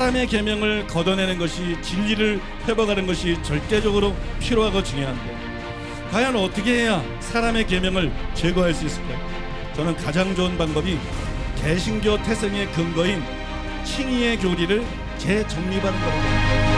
사람의 계명을 걷어내는 것이, 진리를 회복하는 것이 절대적으로 필요하고 중요한데, 과연 어떻게 해야 사람의 계명을 제거할 수 있을까요? 저는 가장 좋은 방법이 개신교 태생의 근거인 칭의의 교리를 재정립하는 겁니다.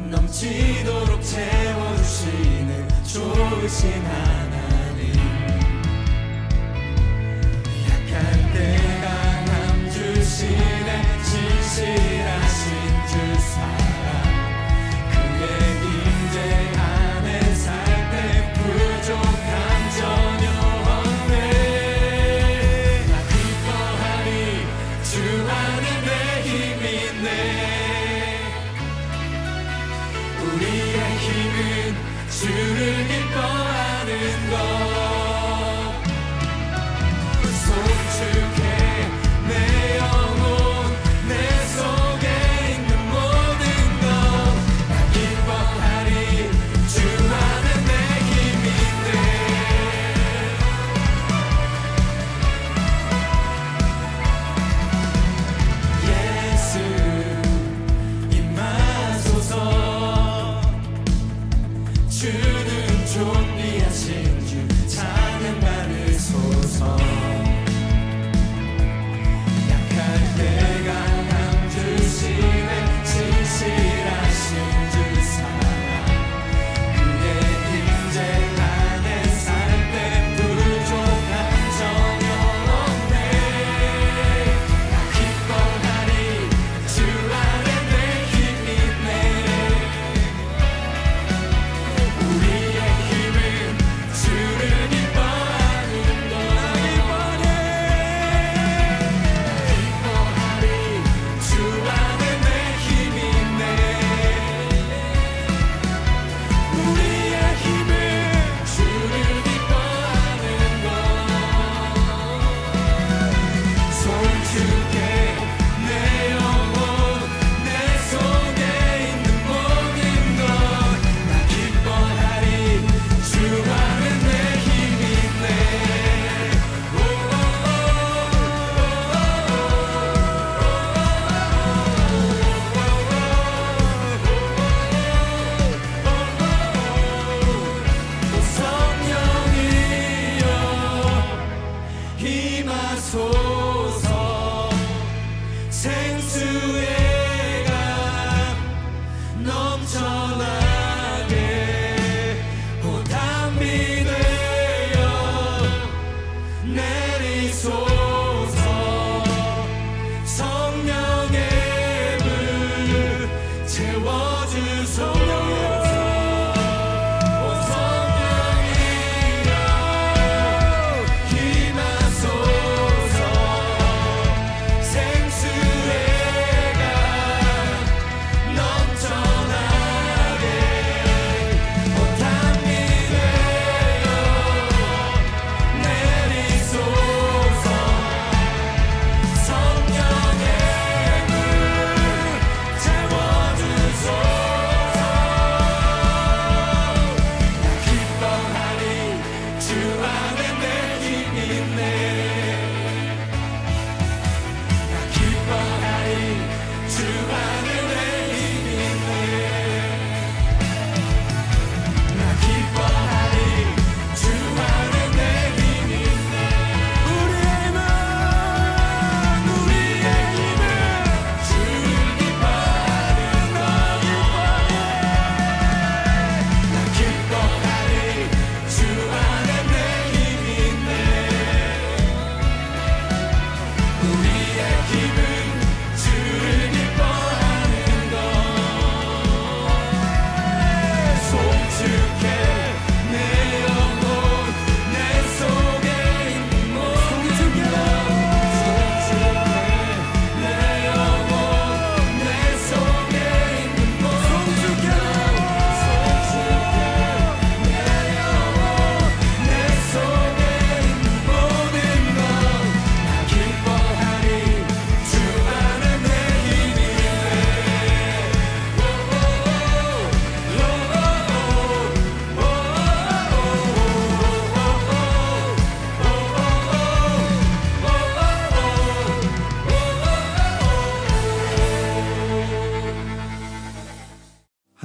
넘치도록 채워주시는 좋으신 하나님, 약할 때 강함 주시네 진실하신 주 사랑, 그의 임재 안에 살 때 부족함 전혀 없네. 나 기뻐하리 주 안에 내 힘이 있네. 우리의 힘은 주를 기뻐하는 것. 송축해 내 영혼, 내 속에 있는 모든 것. 나 기뻐하리 주 안에 내 힘이 있네. 예수 임하소서. 주는 존귀하신 주 찬양 받으소서. 약할 때 강함 주시네 진실하신 주 사랑, 그의 임재 안에 살 때 부족함 전혀 없네. 나 기뻐하리 주 안에 내 힘이 있네. 우리의 힘은 주를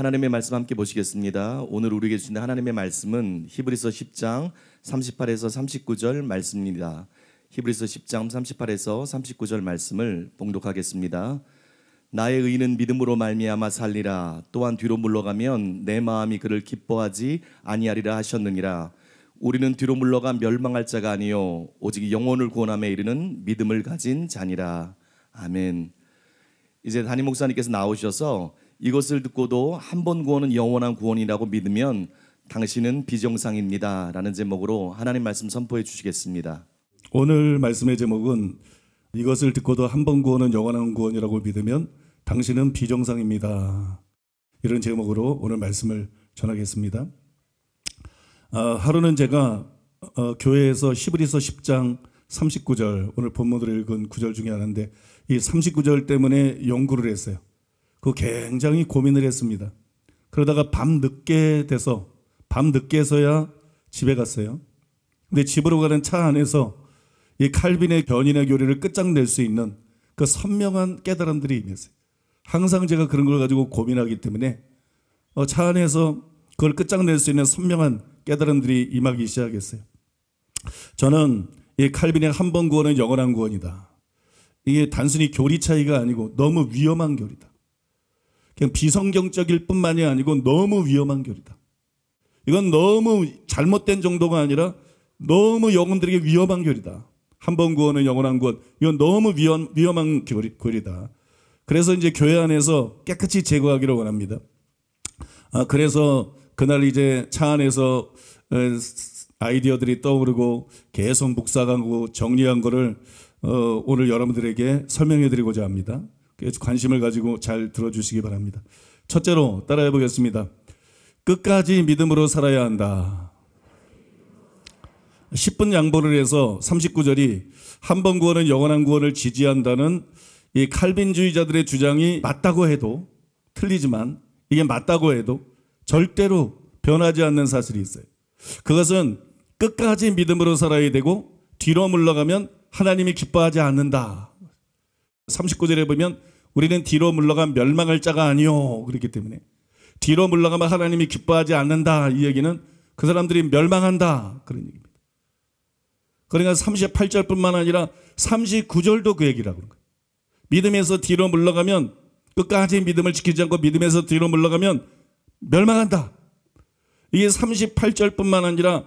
하나님의 말씀 함께 보시겠습니다. 오늘 우리에게 주신 하나님의 말씀은 히브리서 10장 38에서 39절 말씀입니다. 히브리서 10장 38에서 39절 말씀을 봉독하겠습니다. 나의 의인은 믿음으로 말미암아 살리라. 또한 뒤로 물러가면 내 마음이 그를 기뻐하지 아니하리라 하셨느니라. 우리는 뒤로 물러가 멸망할 자가 아니요 오직 영혼을 구원함에 이르는 믿음을 가진 자니라. 아멘. 이제 담임 목사님께서 나오셔서 이것을 듣고도 한 번 구원은 영원한 구원이라고 믿으면 당신은 비정상입니다 라는 제목으로 하나님 말씀 선포해 주시겠습니다. 오늘 말씀의 제목은 이것을 듣고도 한 번 구원은 영원한 구원이라고 믿으면 당신은 비정상입니다. 이런 제목으로 오늘 말씀을 전하겠습니다. 하루는 제가 교회에서 히브리서 10장 39절 오늘 본문으로 읽은 9절 중에 하나인데 이 39절 때문에 연구를 했어요. 그 굉장히 고민을 했습니다. 그러다가 밤늦게서야 집에 갔어요. 근데 집으로 가는 차 안에서 이 칼빈의 견인의 교리를 끝장낼 수 있는 그 선명한 깨달음들이 임했어요. 항상 제가 그런 걸 가지고 고민하기 때문에 차 안에서 그걸 끝장낼 수 있는 선명한 깨달음들이 임하기 시작했어요. 저는 이 칼빈의 한 번 구원은 영원한 구원이다. 이게 단순히 교리 차이가 아니고 너무 위험한 교리다. 그냥 비성경적일 뿐만이 아니고 너무 위험한 교리다. 이건 너무 잘못된 정도가 아니라 너무 영혼들에게 위험한 교리다. 한 번 구원은 영원한 구원. 이건 너무 위험한 교리다. 그래서 이제 교회 안에서 깨끗이 제거하기를 원합니다. 그래서 그날 이제 차 안에서 아이디어들이 떠오르고 계속 묵상하고 정리한 거를 오늘 여러분들에게 설명해 드리고자 합니다. 관심을 가지고 잘 들어주시기 바랍니다. 첫째로 따라해 보겠습니다. 끝까지 믿음으로 살아야 한다. 10분 양보를 해서 39절이 한 번 구원은 영원한 구원을 지지한다는 이 칼빈주의자들의 주장이 맞다고 해도 틀리지만 이게 맞다고 해도 절대로 변하지 않는 사실이 있어요. 그것은 끝까지 믿음으로 살아야 되고 뒤로 물러가면 하나님이 기뻐하지 않는다. 39절에 보면 우리는 뒤로 물러가면 멸망할 자가 아니요. 그렇기 때문에 뒤로 물러가면 하나님이 기뻐하지 않는다. 이 얘기는 그 사람들이 멸망한다. 그런 얘기입니다. 그러니까 38절뿐만 아니라 39절도 그 얘기라고 하는 거예요. 믿음에서 뒤로 물러가면 끝까지 믿음을 지키지 않고 믿음에서 뒤로 물러가면 멸망한다. 이게 38절뿐만 아니라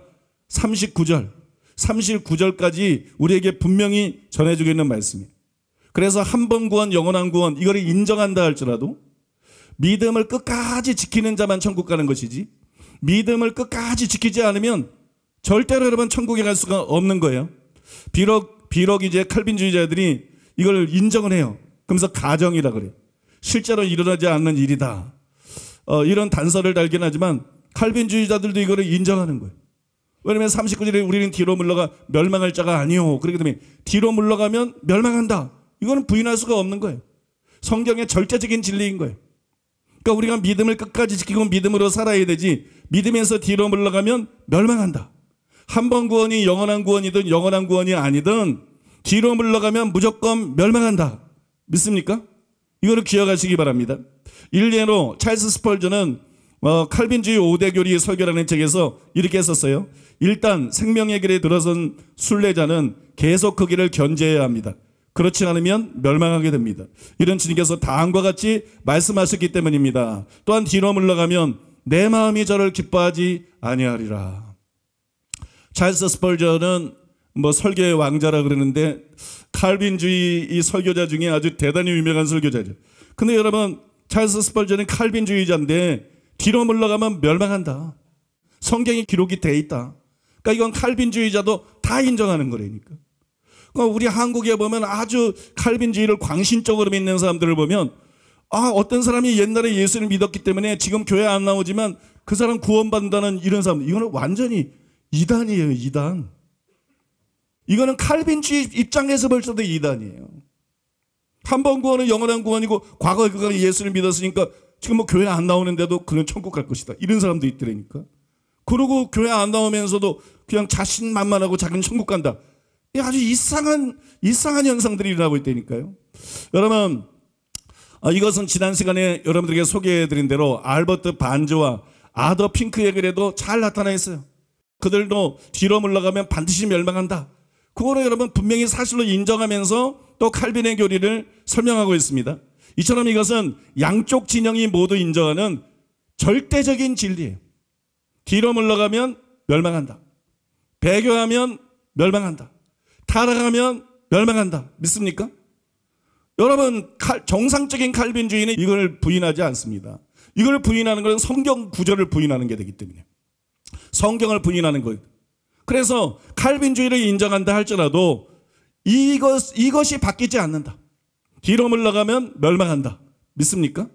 39절까지 우리에게 분명히 전해주고 있는 말씀이에요. 그래서 한 번 구원, 영원한 구원 이거를 인정한다 할지라도 믿음을 끝까지 지키는 자만 천국 가는 것이지 믿음을 끝까지 지키지 않으면 절대로 여러분 천국에 갈 수가 없는 거예요. 비록 이제 칼빈주의자들이 이걸 인정을 해요. 그러면서 가정이라 그래요. 실제로 일어나지 않는 일이다. 이런 단서를 달긴 하지만 칼빈주의자들도 이거를 인정하는 거예요. 왜냐하면 39절에 우리는 뒤로 물러가 멸망할 자가 아니오. 그렇기 때문에 뒤로 물러가면 멸망한다. 이거는 부인할 수가 없는 거예요. 성경의 절대적인 진리인 거예요. 그러니까 우리가 믿음을 끝까지 지키고 믿음으로 살아야 되지 믿음에서 뒤로 물러가면 멸망한다. 한 번 구원이 영원한 구원이든 영원한 구원이 아니든 뒤로 물러가면 무조건 멸망한다. 믿습니까? 이거를 기억하시기 바랍니다. 일례로 찰스 스펄전은 칼빈주의 5대 교리 설교라는 책에서 이렇게 했었어요. 일단 생명의 길에 들어선 순례자는 계속 그 길을 견제해야 합니다. 그렇지 않으면 멸망하게 됩니다. 이런 주님께서 다음과 같이 말씀하셨기 때문입니다. 또한 뒤로 물러가면 내 마음이 저를 기뻐하지 아니하리라. 찰스 스펄전은 설교의 왕자라 그러는데 칼빈주의 이 설교자 중에 아주 대단히 유명한 설교자죠. 근데 여러분 찰스 스펄전은 칼빈주의자인데 뒤로 물러가면 멸망한다. 성경에 기록이 돼 있다. 그러니까 이건 칼빈주의자도 다 인정하는 거라니까. 그러니까 우리 한국에 보면 아주 칼빈주의를 광신적으로 믿는 사람들을 보면 어떤 사람이 옛날에 예수를 믿었기 때문에 지금 교회 안 나오지만 그 사람 구원받는다는 이런 사람, 이거는 완전히 이단이에요. 이단. 이거는 칼빈주의 입장에서 벌써도 이단이에요. 한 번 구원은 영원한 구원이고 과거에 그가 예수를 믿었으니까 지금 교회 안 나오는데도 그는 천국 갈 것이다. 이런 사람도 있더라니까. 그러고 교회 안 나오면서도 그냥 자신만만하고 자기는 천국 간다. 아주 이상한 현상들이 일어나고 있다니까요. 여러분 이것은 지난 시간에 여러분들에게 소개해드린 대로 알버트 반즈와 아더 핑크의 글에도 잘 나타나 있어요. 그들도 뒤로 물러가면 반드시 멸망한다. 그거를 여러분 분명히 사실로 인정하면서 또 칼빈의 교리를 설명하고 있습니다. 이처럼 이것은 양쪽 진영이 모두 인정하는 절대적인 진리예요. 뒤로 물러가면 멸망한다. 배교하면 멸망한다. 타락하면 멸망한다. 믿습니까? 여러분, 정상적인 칼빈주의는 이걸 부인하지 않습니다. 이걸 부인하는 것은 성경 구절을 부인하는 게 되기 때문에. 성경을 부인하는 거예요. 그래서 칼빈주의를 인정한다 할지라도 이것이 바뀌지 않는다. 뒤로 물러가면 멸망한다. 믿습니까?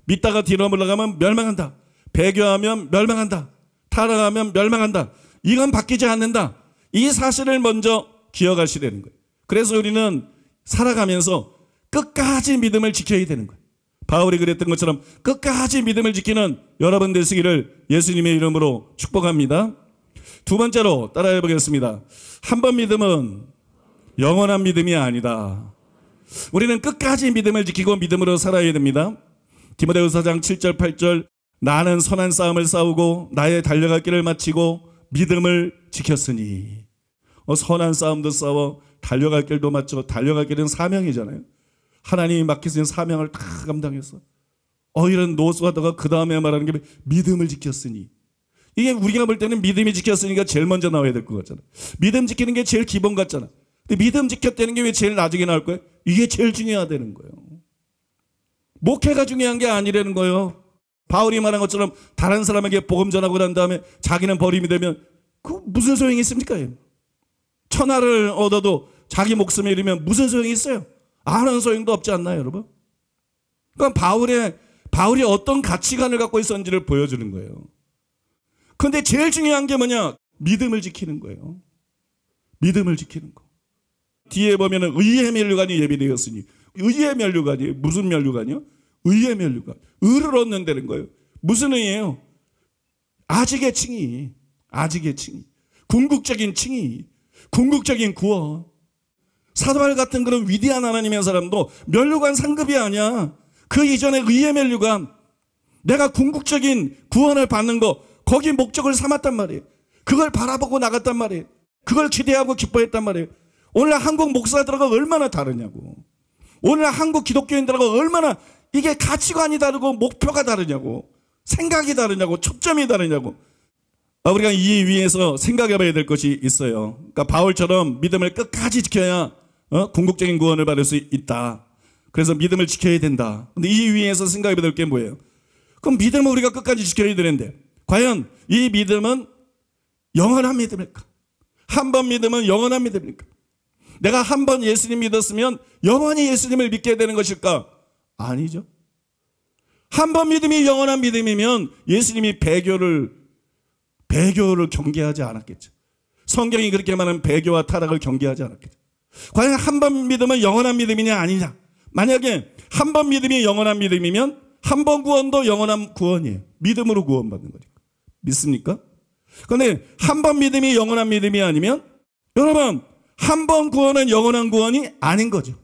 믿다가 뒤로 물러가면 멸망한다. 배교하면 멸망한다. 타락하면 멸망한다. 이건 바뀌지 않는다. 이 사실을 먼저 기억하시라는 거예요. 그래서 우리는 살아가면서 끝까지 믿음을 지켜야 되는 거예요. 바울이 그랬던 것처럼 끝까지 믿음을 지키는 여러분 되시기를 예수님의 이름으로 축복합니다. 두 번째로 따라해 보겠습니다. 한 번 믿음은 영원한 믿음이 아니다. 우리는 끝까지 믿음을 지키고 믿음으로 살아야 됩니다. 디모데후서 4장 7절 8절 나는 선한 싸움을 싸우고 나의 달려갈 길을 마치고 믿음을 지켰으니. 선한 싸움도 싸워 달려갈 길도 마치고. 달려갈 길은 사명이잖아요. 하나님이 맡기신 사명을 다 감당해서 이런 노수하다가 그 다음에 말하는 게 믿음을 지켰으니. 이게 우리가 볼 때는 믿음이 지켰으니까 제일 먼저 나와야 될 것 같잖아. 믿음 지키는 게 제일 기본 같잖아. 근데 믿음 지켰다는 게 왜 제일 나중에 나올 거예요? 이게 제일 중요하다는 거예요. 목회가 중요한 게 아니라는 거예요. 바울이 말한 것처럼 다른 사람에게 복음 전하고 난 다음에 자기는 버림이 되면 그 무슨 소용이 있습니까? 천하를 얻어도 자기 목숨을 잃으면 무슨 소용이 있어요? 아무런 소용도 없지 않나요, 여러분? 그러니까 바울이 어떤 가치관을 갖고 있었는지를 보여주는 거예요. 그런데 제일 중요한 게 뭐냐? 믿음을 지키는 거예요. 믿음을 지키는 거. 뒤에 보면은 의의 면류관이 예비되었으니. 의의 면류관이 무슨 면류관이요? 의의 면류관. 의를 얻는다는 거예요. 무슨 의예요? 아직의 칭의. 아직의 칭의. 궁극적인 칭의. 궁극적인 구원. 사도바울 같은 그런 위대한 하나님의 사람도 면류관 상급이 아니야. 그 이전에 의의 면류관. 내가 궁극적인 구원을 받는 거 거기 목적을 삼았단 말이에요. 그걸 바라보고 나갔단 말이에요. 그걸 기대하고 기뻐했단 말이에요. 오늘 한국 목사들하고 얼마나 다르냐고. 오늘 한국 기독교인들하고 얼마나 이게 가치관이 다르고 목표가 다르냐고. 생각이 다르냐고. 초점이 다르냐고. 우리가 이 위에서 생각해 봐야 될 것이 있어요. 그러니까 바울처럼 믿음을 끝까지 지켜야 궁극적인 구원을 받을 수 있다. 그래서 믿음을 지켜야 된다. 근데 이 위에서 생각해 봐야 될 게 뭐예요? 그럼 믿음을 우리가 끝까지 지켜야 되는데 과연 이 믿음은 영원한 믿음일까? 한 번 믿으면 영원한 믿음일까? 내가 한 번 예수님 믿었으면 영원히 예수님을 믿게 되는 것일까? 아니죠. 한 번 믿음이 영원한 믿음이면 예수님이 배교를 경계하지 않았겠죠. 성경이 그렇게 말하는 배교와 타락을 경계하지 않았겠죠. 과연 한 번 믿음은 영원한 믿음이냐 아니냐? 만약에 한 번 믿음이 영원한 믿음이면 한 번 구원도 영원한 구원이에요. 믿음으로 구원받는 거니까. 믿습니까? 그런데 한 번 믿음이 영원한 믿음이 아니면 여러분 한 번 구원은 영원한 구원이 아닌 거죠.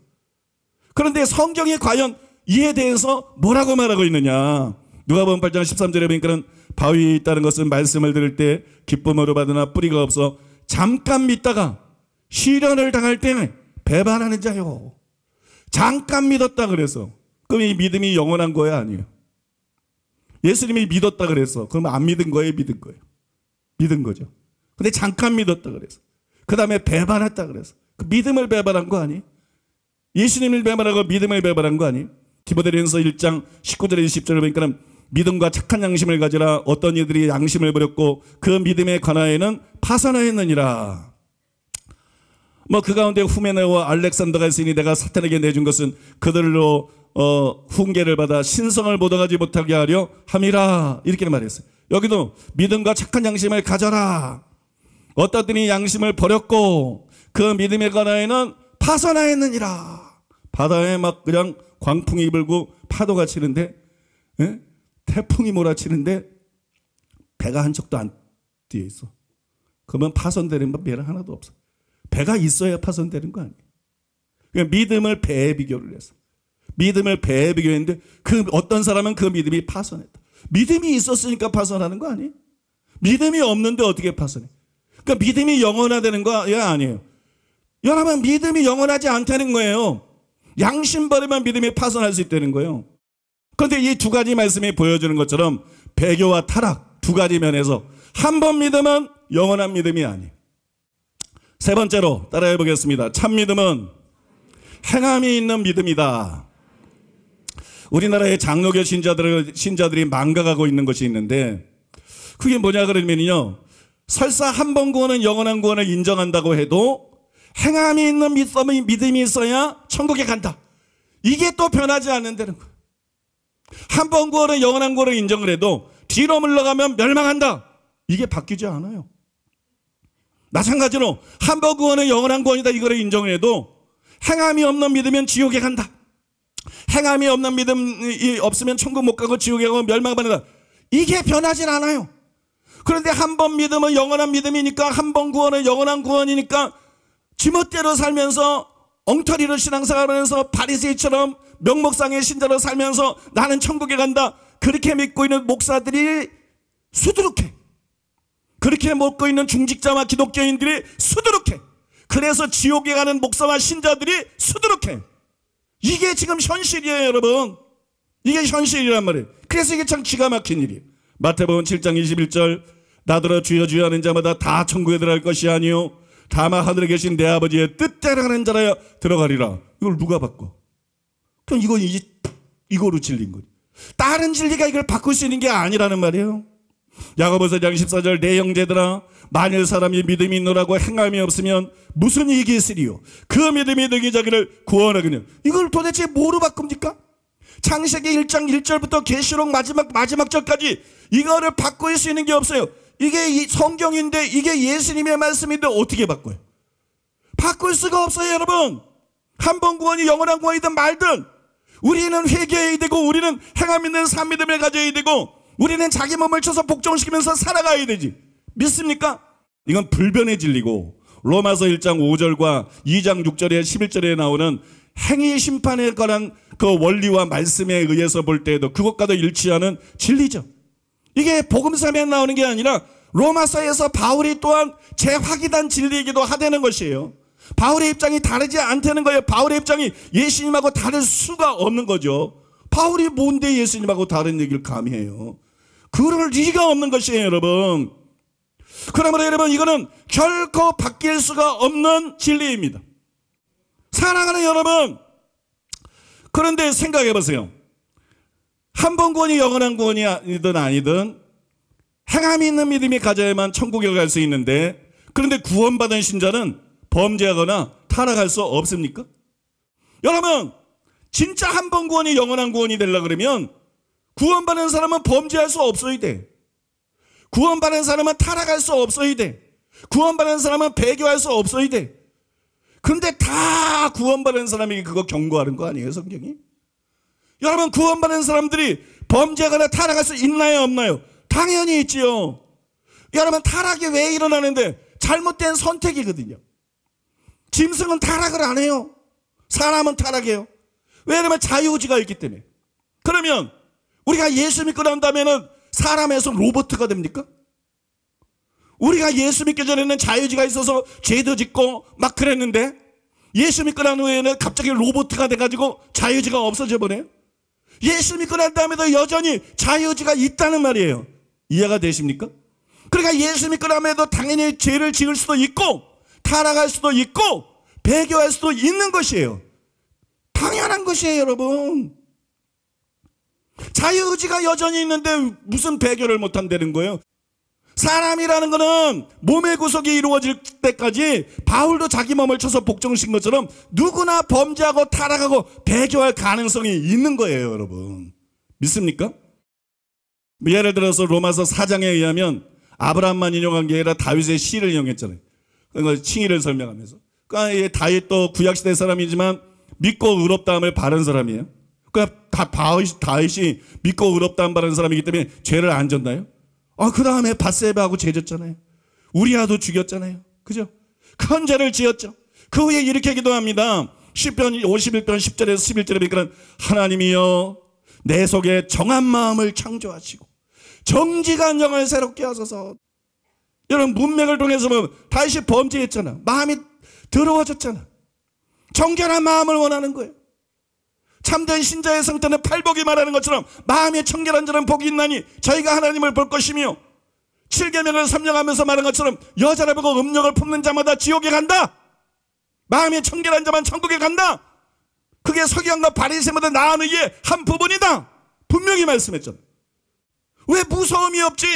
그런데 성경이 과연 이에 대해서 뭐라고 말하고 있느냐? 누가복음 8장 13절에 보니까는 바위 있다는 것은 말씀을 들을 때 기쁨으로 받으나 뿌리가 없어 잠깐 믿다가 시련을 당할 때 배반하는 자요. 잠깐 믿었다 그래서 그럼 이 믿음이 영원한 거야 아니에요? 예수님이 믿었다 그래서 그럼 안 믿은 거예요? 믿은 거예요? 믿은 거죠. 근데 잠깐 믿었다 그래서 그 다음에 배반했다 그래서 그 믿음을 배반한 거 아니에요? 예수님을 배반하고 믿음을 배반한 거 아니에요? 디모데전서 1장 19절에 20절을 보니까 믿음과 착한 양심을 가지라. 어떤 이들이 양심을 버렸고 그 믿음의 관하에는 파선하였느니라. 그 가운데 후메네와 알렉산더가 있으니 내가 사탄에게 내준 것은 그들로 훈계를 받아 신성을 보도하지 못하게 하려 함이라. 이렇게 말했어요. 여기도 믿음과 착한 양심을 가져라. 어떠들이 양심을 버렸고 그 믿음의 관하에는 파선하였느니라. 바다에 막 그냥 광풍이 불고 파도가 치는데 태풍이 몰아치는데 배가 한 척도 안 뛰어 있어. 그러면 파손되는 건 배는 하나도 없어. 배가 있어야 파손되는 거 아니에요. 그러니까 믿음을 배에 비교를 해서 믿음을 배에 비교했는데 그 어떤 사람은 그 믿음이 파손했다. 믿음이 있었으니까 파손하는 거 아니에요? 믿음이 없는데 어떻게 파손해? 그러니까 믿음이 영원하다는 거야 아니에요? 여러분 믿음이 영원하지 않다는 거예요. 양심 버리면 믿음이 파손할 수 있다는 거예요. 그런데 이 두 가지 말씀이 보여주는 것처럼 배교와 타락 두 가지 면에서 한 번 믿으면 영원한 믿음이 아니에요. 세 번째로 따라해 보겠습니다. 참 믿음은 행함이 있는 믿음이다. 우리나라의 장로교 신자들이 망가가고 있는 것이 있는데 그게 뭐냐 그러면요. 설사 한 번 구원은 영원한 구원을 인정한다고 해도 행함이 있는 믿음이 있어야 천국에 간다. 이게 또 변하지 않는다는 거예요. 한 번 구원은 영원한 구원을 인정을 해도 뒤로 물러가면 멸망한다. 이게 바뀌지 않아요. 마찬가지로 한 번 구원은 영원한 구원이다 이거를 인정을 해도 행함이 없는 믿으면 지옥에 간다. 행함이 없는 믿음이 없으면 천국 못 가고 지옥에 가고 멸망받는다. 이게 변하진 않아요. 그런데 한 번 믿음은 영원한 믿음이니까 한 번 구원은 영원한 구원이니까 지멋대로 살면서 엉터리로 신앙생활하면서 바리새인처럼 명목상의 신자로 살면서 나는 천국에 간다. 그렇게 믿고 있는 목사들이 수두룩해. 그렇게 믿고 있는 중직자와 기독교인들이 수두룩해. 그래서 지옥에 가는 목사와 신자들이 수두룩해. 이게 지금 현실이에요 여러분. 이게 현실이란 말이에요. 그래서 이게 참 기가 막힌 일이에요. 마태복음 7장 21절 나더러 주여 주여 하는 자마다 다 천국에 들어갈 것이 아니요 다만 하늘에 계신 내 아버지의 뜻대로 하는 자라야 들어가리라. 이걸 누가 바꿔? 그럼 이거로 진리인 거예요. 다른 진리가 이걸 바꿀 수 있는 게 아니라는 말이에요. 야고보서 1장 14절 내 형제들아 만일 사람이 믿음이 있노라고 행함이 없으면 무슨 이익이 있으리요? 그 믿음이 너희 자기를 구원하거니와. 이걸 도대체 뭐로 바꿉니까? 창세기 1장 1절부터 계시록 마지막 절까지 이거를 바꿀 수 있는 게 없어요. 이게 성경인데 이게 예수님의 말씀인데 어떻게 바꿔요? 바꿀 수가 없어요 여러분. 한 번 구원이 영원한 구원이든 말든 우리는 회개해야 되고 우리는 행함 있는 산 믿음을 가져야 되고 우리는 자기 몸을 쳐서 복종시키면서 살아가야 되지. 믿습니까? 이건 불변의 진리고 로마서 1장 5절과 2장 6절에 11절에 나오는 행위 심판에 관한 그 원리와 말씀에 의해서 볼 때에도 그것과도 일치하는 진리죠. 이게 복음서에 나오는 게 아니라 로마서에서 바울이 또한 재확인한 진리이기도 하다는 것이에요. 바울의 입장이 다르지 않다는 거예요. 바울의 입장이 예수님하고 다를 수가 없는 거죠. 바울이 뭔데 예수님하고 다른 얘기를 감히 해요. 그럴 리가 없는 것이에요 여러분. 그러므로 여러분 이거는 결코 바뀔 수가 없는 진리입니다. 사랑하는 여러분, 그런데 생각해 보세요. 한 번 구원이 영원한 구원이든 아니든 행함이 있는 믿음이 가져야만 천국에 갈 수 있는데 그런데 구원받은 신자는 범죄하거나 타락할 수 없습니까? 여러분 진짜 한 번 구원이 영원한 구원이 되려고 그러면 구원받은 사람은 범죄할 수 없어야 돼. 구원받은 사람은 타락할 수 없어야 돼. 구원받은 사람은 배교할 수 없어야 돼. 그런데 다 구원받은 사람에게 그거 경고하는 거 아니에요 성경이? 여러분 구원받은 사람들이 범죄하거나 타락할 수 있나요 없나요? 당연히 있지요. 여러분 타락이 왜 일어나는데 잘못된 선택이거든요. 짐승은 타락을 안 해요. 사람은 타락해요. 왜냐하면 자유의지가 있기 때문에. 그러면 우리가 예수 믿고 난 다음에는 사람에서 로봇가 됩니까? 우리가 예수 믿기 전에는 자유의지가 있어서 죄도 짓고 막 그랬는데 예수 믿고 난 후에는 갑자기 로봇가 돼가지고 자유의지가 없어져 버려요. 예수 믿고 난 다음에도 여전히 자유의지가 있다는 말이에요. 이해가 되십니까? 그러니까 예수 믿고 나면도 당연히 죄를 지을 수도 있고 타락할 수도 있고 배교할 수도 있는 것이에요. 당연한 것이에요 여러분. 자유의지가 여전히 있는데 무슨 배교를 못한다는 거예요? 사람이라는 거는 몸의 구속이 이루어질 때까지 바울도 자기 몸을 쳐서 복종시킨 것처럼 누구나 범죄하고 타락하고 배교할 가능성이 있는 거예요 여러분. 믿습니까? 예를 들어서 로마서 4장에 의하면 아브라함만 인용한 게 아니라 다윗의 시를 인용했잖아요. 그러니까 칭의를 설명하면서. 그러니까 다윗도 구약시대 사람이지만 믿고 의롭다함을 바른 사람이에요. 그러니까 다윗이 믿고 의롭다함 바른 사람이기 때문에 죄를 안 졌나요? 그 다음에 밧세바하고 죄 졌잖아요. 우리아도 죽였잖아요. 그죠? 큰 죄를 지었죠. 그 후에 이렇게 기도합니다. 시편 51편 10절에서 11절에 보니까 하나님이여 내 속에 정한 마음을 창조하시고 정직한 영을 새롭게 하소서. 여러분 문맥을 통해서 보면 다시 범죄했잖아. 마음이 더러워졌잖아. 정결한 마음을 원하는 거예요. 참된 신자의 상태는 팔복이 말하는 것처럼 마음이 청결한 자는 복이 있나니 저희가 하나님을 볼 것이며 7계명을 삼령하면서 말한 것처럼 여자를 보고 음욕을 품는 자마다 지옥에 간다. 마음이 청결한 자만 천국에 간다. 그게 서기관과 바리새인보다 나은 의의 한 부분이다. 분명히 말씀했잖아. 왜 무서움이 없지?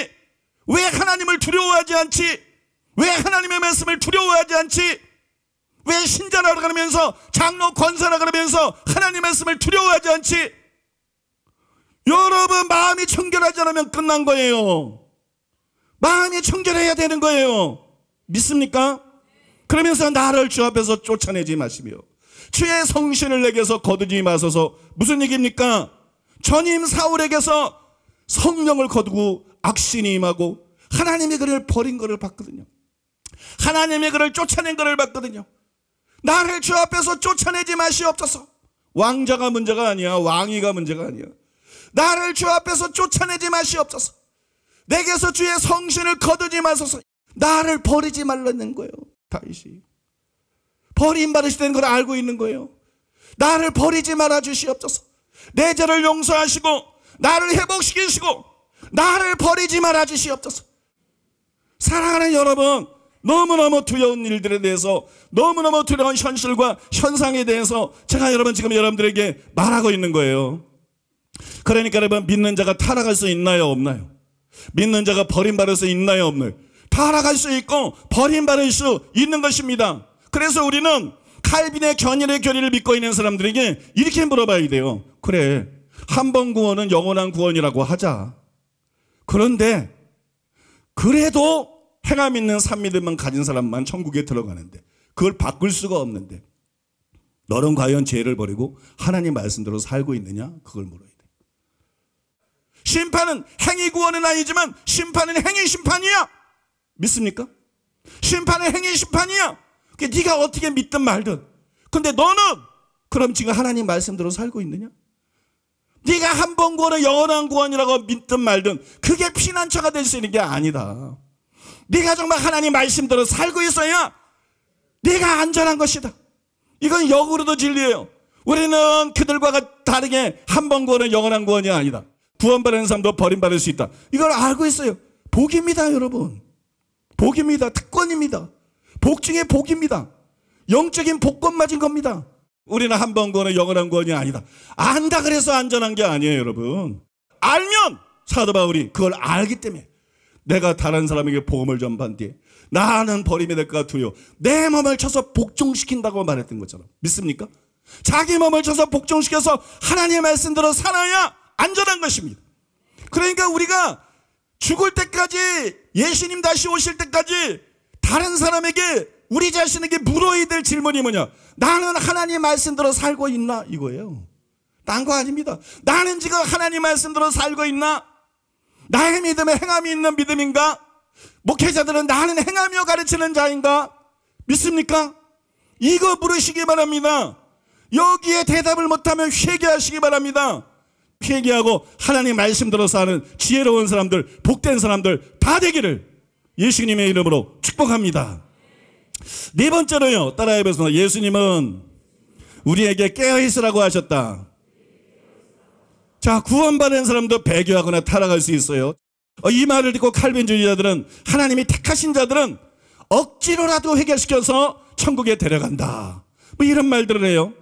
왜 하나님을 두려워하지 않지? 왜 하나님의 말씀을 두려워하지 않지? 왜 신자라 그러면서 장로 권사라 그러면서 하나님의 말씀을 두려워하지 않지? 여러분 마음이 청결하지 않으면 끝난 거예요. 마음이 청결해야 되는 거예요. 믿습니까? 그러면서 나를 주 앞에서 쫓아내지 마시며 주의 성신을 내게서 거두지 마소서. 무슨 얘기입니까? 전임 사울에게서 성령을 거두고 악신이 임하고 하나님의 그를 버린 것을 봤거든요. 하나님의 그를 쫓아낸 것을 봤거든요. 나를 주 앞에서 쫓아내지 마시옵소서. 왕자가 문제가 아니야. 왕위가 문제가 아니야. 나를 주 앞에서 쫓아내지 마시옵소서. 내게서 주의 성신을 거두지 마소서. 나를 버리지 말라는 거예요. 다윗이 버림받으시다는 걸 알고 있는 거예요. 나를 버리지 말아 주시옵소서. 내 죄를 용서하시고 나를 회복시키시고 나를 버리지 말아 주시옵소서. 사랑하는 여러분, 너무너무 두려운 일들에 대해서, 너무너무 두려운 현실과 현상에 대해서 제가 지금 여러분들에게 말하고 있는 거예요. 그러니까 여러분, 믿는 자가 타락할 수 있나요, 없나요? 믿는 자가 버림받을 수 있나요, 없나요? 타락할 수 있고 버림받을 수 있는 것입니다. 그래서 우리는 칼빈의 견인의 교리를 믿고 있는 사람들에게 이렇게 물어봐야 돼요. 그래, 한 번 구원은 영원한 구원이라고 하자. 그런데 그래도 행함 있는 산믿음만 가진 사람만 천국에 들어가는데, 그걸 바꿀 수가 없는데 너는 과연 죄를 버리고 하나님 말씀대로 살고 있느냐? 그걸 물어야 돼. 심판은 행위 구원은 아니지만 심판은 행위 심판이야. 믿습니까? 심판은 행위 심판이야. 네가 어떻게 믿든 말든. 근데 너는 그럼 지금 하나님 말씀대로 살고 있느냐? 네가 한 번 구원은 영원한 구원이라고 믿든 말든 그게 피난처가 될 수 있는 게 아니다. 네가 정말 하나님 말씀대로 살고 있어야 네가 안전한 것이다. 이건 역으로도 진리예요. 우리는 그들과 다르게 한 번 구원은 영원한 구원이 아니다. 구원받는 사람도 버림받을 수 있다. 이걸 알고 있어요. 복입니다, 여러분. 복입니다. 특권입니다. 복 중에 복입니다. 영적인 복권 맞은 겁니다. 우리는 한 번 구원은 영원한 구원이 아니다. 안다 그래서 안전한 게 아니에요, 여러분. 알면 사도 바울이 그걸 알기 때문에 내가 다른 사람에게 복음을 전한 뒤에 나는 버림이 될까 두려워 내 몸을 쳐서 복종시킨다고 말했던 것처럼. 믿습니까? 자기 몸을 쳐서 복종시켜서 하나님의 말씀대로 살아야 안전한 것입니다. 그러니까 우리가 죽을 때까지, 예수님 다시 오실 때까지 다른 사람에게, 우리 자신에게 물어야 될 질문이 뭐냐? 나는 하나님 말씀대로 살고 있나? 이거예요. 딴 거 아닙니다. 나는 지금 하나님 말씀대로 살고 있나? 나의 믿음에 행함이 있는 믿음인가? 목회자들은 나는 행하며 가르치는 자인가? 믿습니까? 이거 물으시기 바랍니다. 여기에 대답을 못하면 회개하시기 바랍니다. 회개하고 하나님 말씀대로 사는 지혜로운 사람들, 복된 사람들 다 되기를 예수님의 이름으로 축복합니다. 네 번째로요, 따라해보세요. 예수님은 우리에게 깨어있으라고 하셨다. 자, 구원받은 사람도 배교하거나 타락할 수 있어요. 이 말을 듣고 칼빈주의자들은, 하나님이 택하신 자들은 억지로라도 해결시켜서 천국에 데려간다, 뭐 이런 말들을 해요.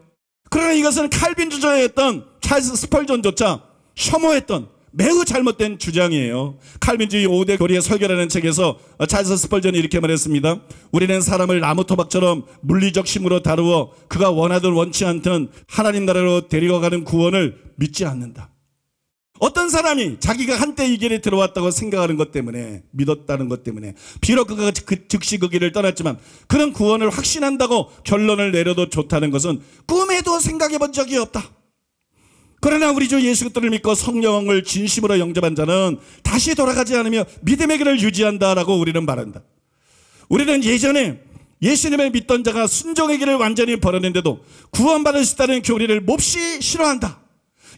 그러나 이것은 칼빈주의였던 찰스 스펄전조차 혐오했던 매우 잘못된 주장이에요. 칼빈주의 5대 교리의 설교라는 책에서 찰스 스펄전이 이렇게 말했습니다. 우리는 사람을 나무 토막처럼 물리적 힘으로 다루어 그가 원하든 원치 않든 하나님 나라로 데려가는 구원을 믿지 않는다. 어떤 사람이 자기가 한때 이 길에 들어왔다고 생각하는 것 때문에, 믿었다는 것 때문에, 비록 그가 즉시 그 길을 떠났지만 그런 구원을 확신한다고 결론을 내려도 좋다는 것은 꿈에도 생각해 본 적이 없다. 그러나 우리 주 예수 그리스도를 믿고 성령을 진심으로 영접한 자는 다시 돌아가지 않으며 믿음의 길을 유지한다라고 우리는 말한다. 우리는 예전에 예수님을 믿던 자가 순종의 길을 완전히 버렸는데도 구원받을 수 있다는 교리를 몹시 싫어한다.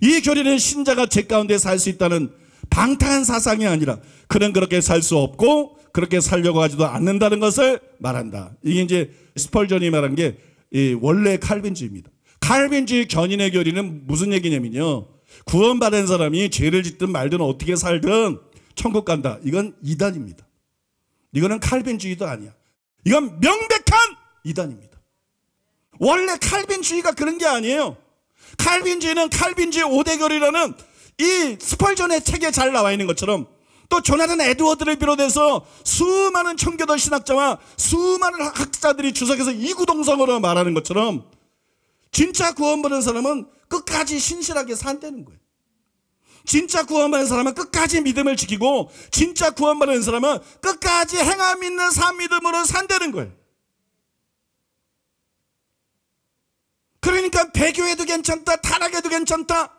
이 교리는 신자가 죄 가운데 살 수 있다는 방탕한 사상이 아니라 그는 그렇게 살 수 없고 그렇게 살려고 하지도 않는다는 것을 말한다. 이게 이제 스펄전이 말한 게 원래 칼빈주의입니다. 칼빈주의 견인의 교리는 무슨 얘기냐면요, 구원받은 사람이 죄를 짓든 말든 어떻게 살든 천국 간다. 이건 이단입니다. 이거는 칼빈주의도 아니야. 이건 명백한 이단입니다. 원래 칼빈주의가 그런 게 아니에요. 칼빈주의는 칼빈주의 5대 교리라는 이 스펄전의 책에 잘 나와 있는 것처럼, 또 조나단 에드워드를 비롯해서 수많은 청교도 신학자와 수많은 학자들이 주석에서 이구동성으로 말하는 것처럼 진짜 구원받은 사람은 끝까지 신실하게 산다는 거예요. 진짜 구원받은 사람은 끝까지 믿음을 지키고 진짜 구원받은 사람은 끝까지 행함 있는 삶 믿음으로 산다는 거예요. 그러니까 배교해도 괜찮다, 타락해도 괜찮다,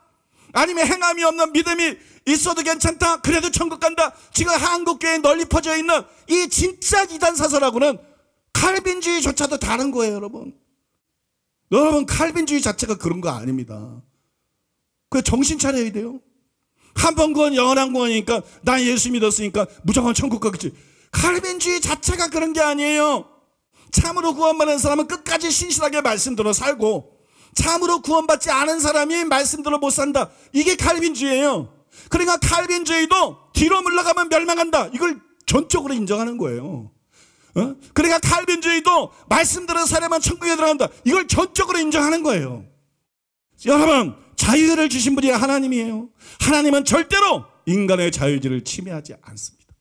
아니면 행함이 없는 믿음이 있어도 괜찮다, 그래도 천국 간다, 지금 한국교회에 널리 퍼져 있는 이 진짜 이단 사설하고는 칼빈주의조차도 다른 거예요. 여러분 칼빈주의 자체가 그런 거 아닙니다. 그래서 정신 차려야 돼요. 한 번 구원 영원한 구원이니까 나 예수 믿었으니까 무조건 천국 가겠지. 칼빈주의 자체가 그런 게 아니에요. 참으로 구원받은 사람은 끝까지 신실하게 말씀대로 살고, 참으로 구원받지 않은 사람이 말씀대로 못 산다. 이게 칼빈주의예요. 그러니까 칼빈주의도 뒤로 물러가면 멸망한다. 이걸 전적으로 인정하는 거예요. 그러니까 칼빈주의도 말씀대로 살아야만 천국에 들어간다. 이걸 전적으로 인정하는 거예요. 여러분, 자유를 주신 분이 하나님이에요. 하나님은 절대로 인간의 자유의지를 침해하지 않습니다.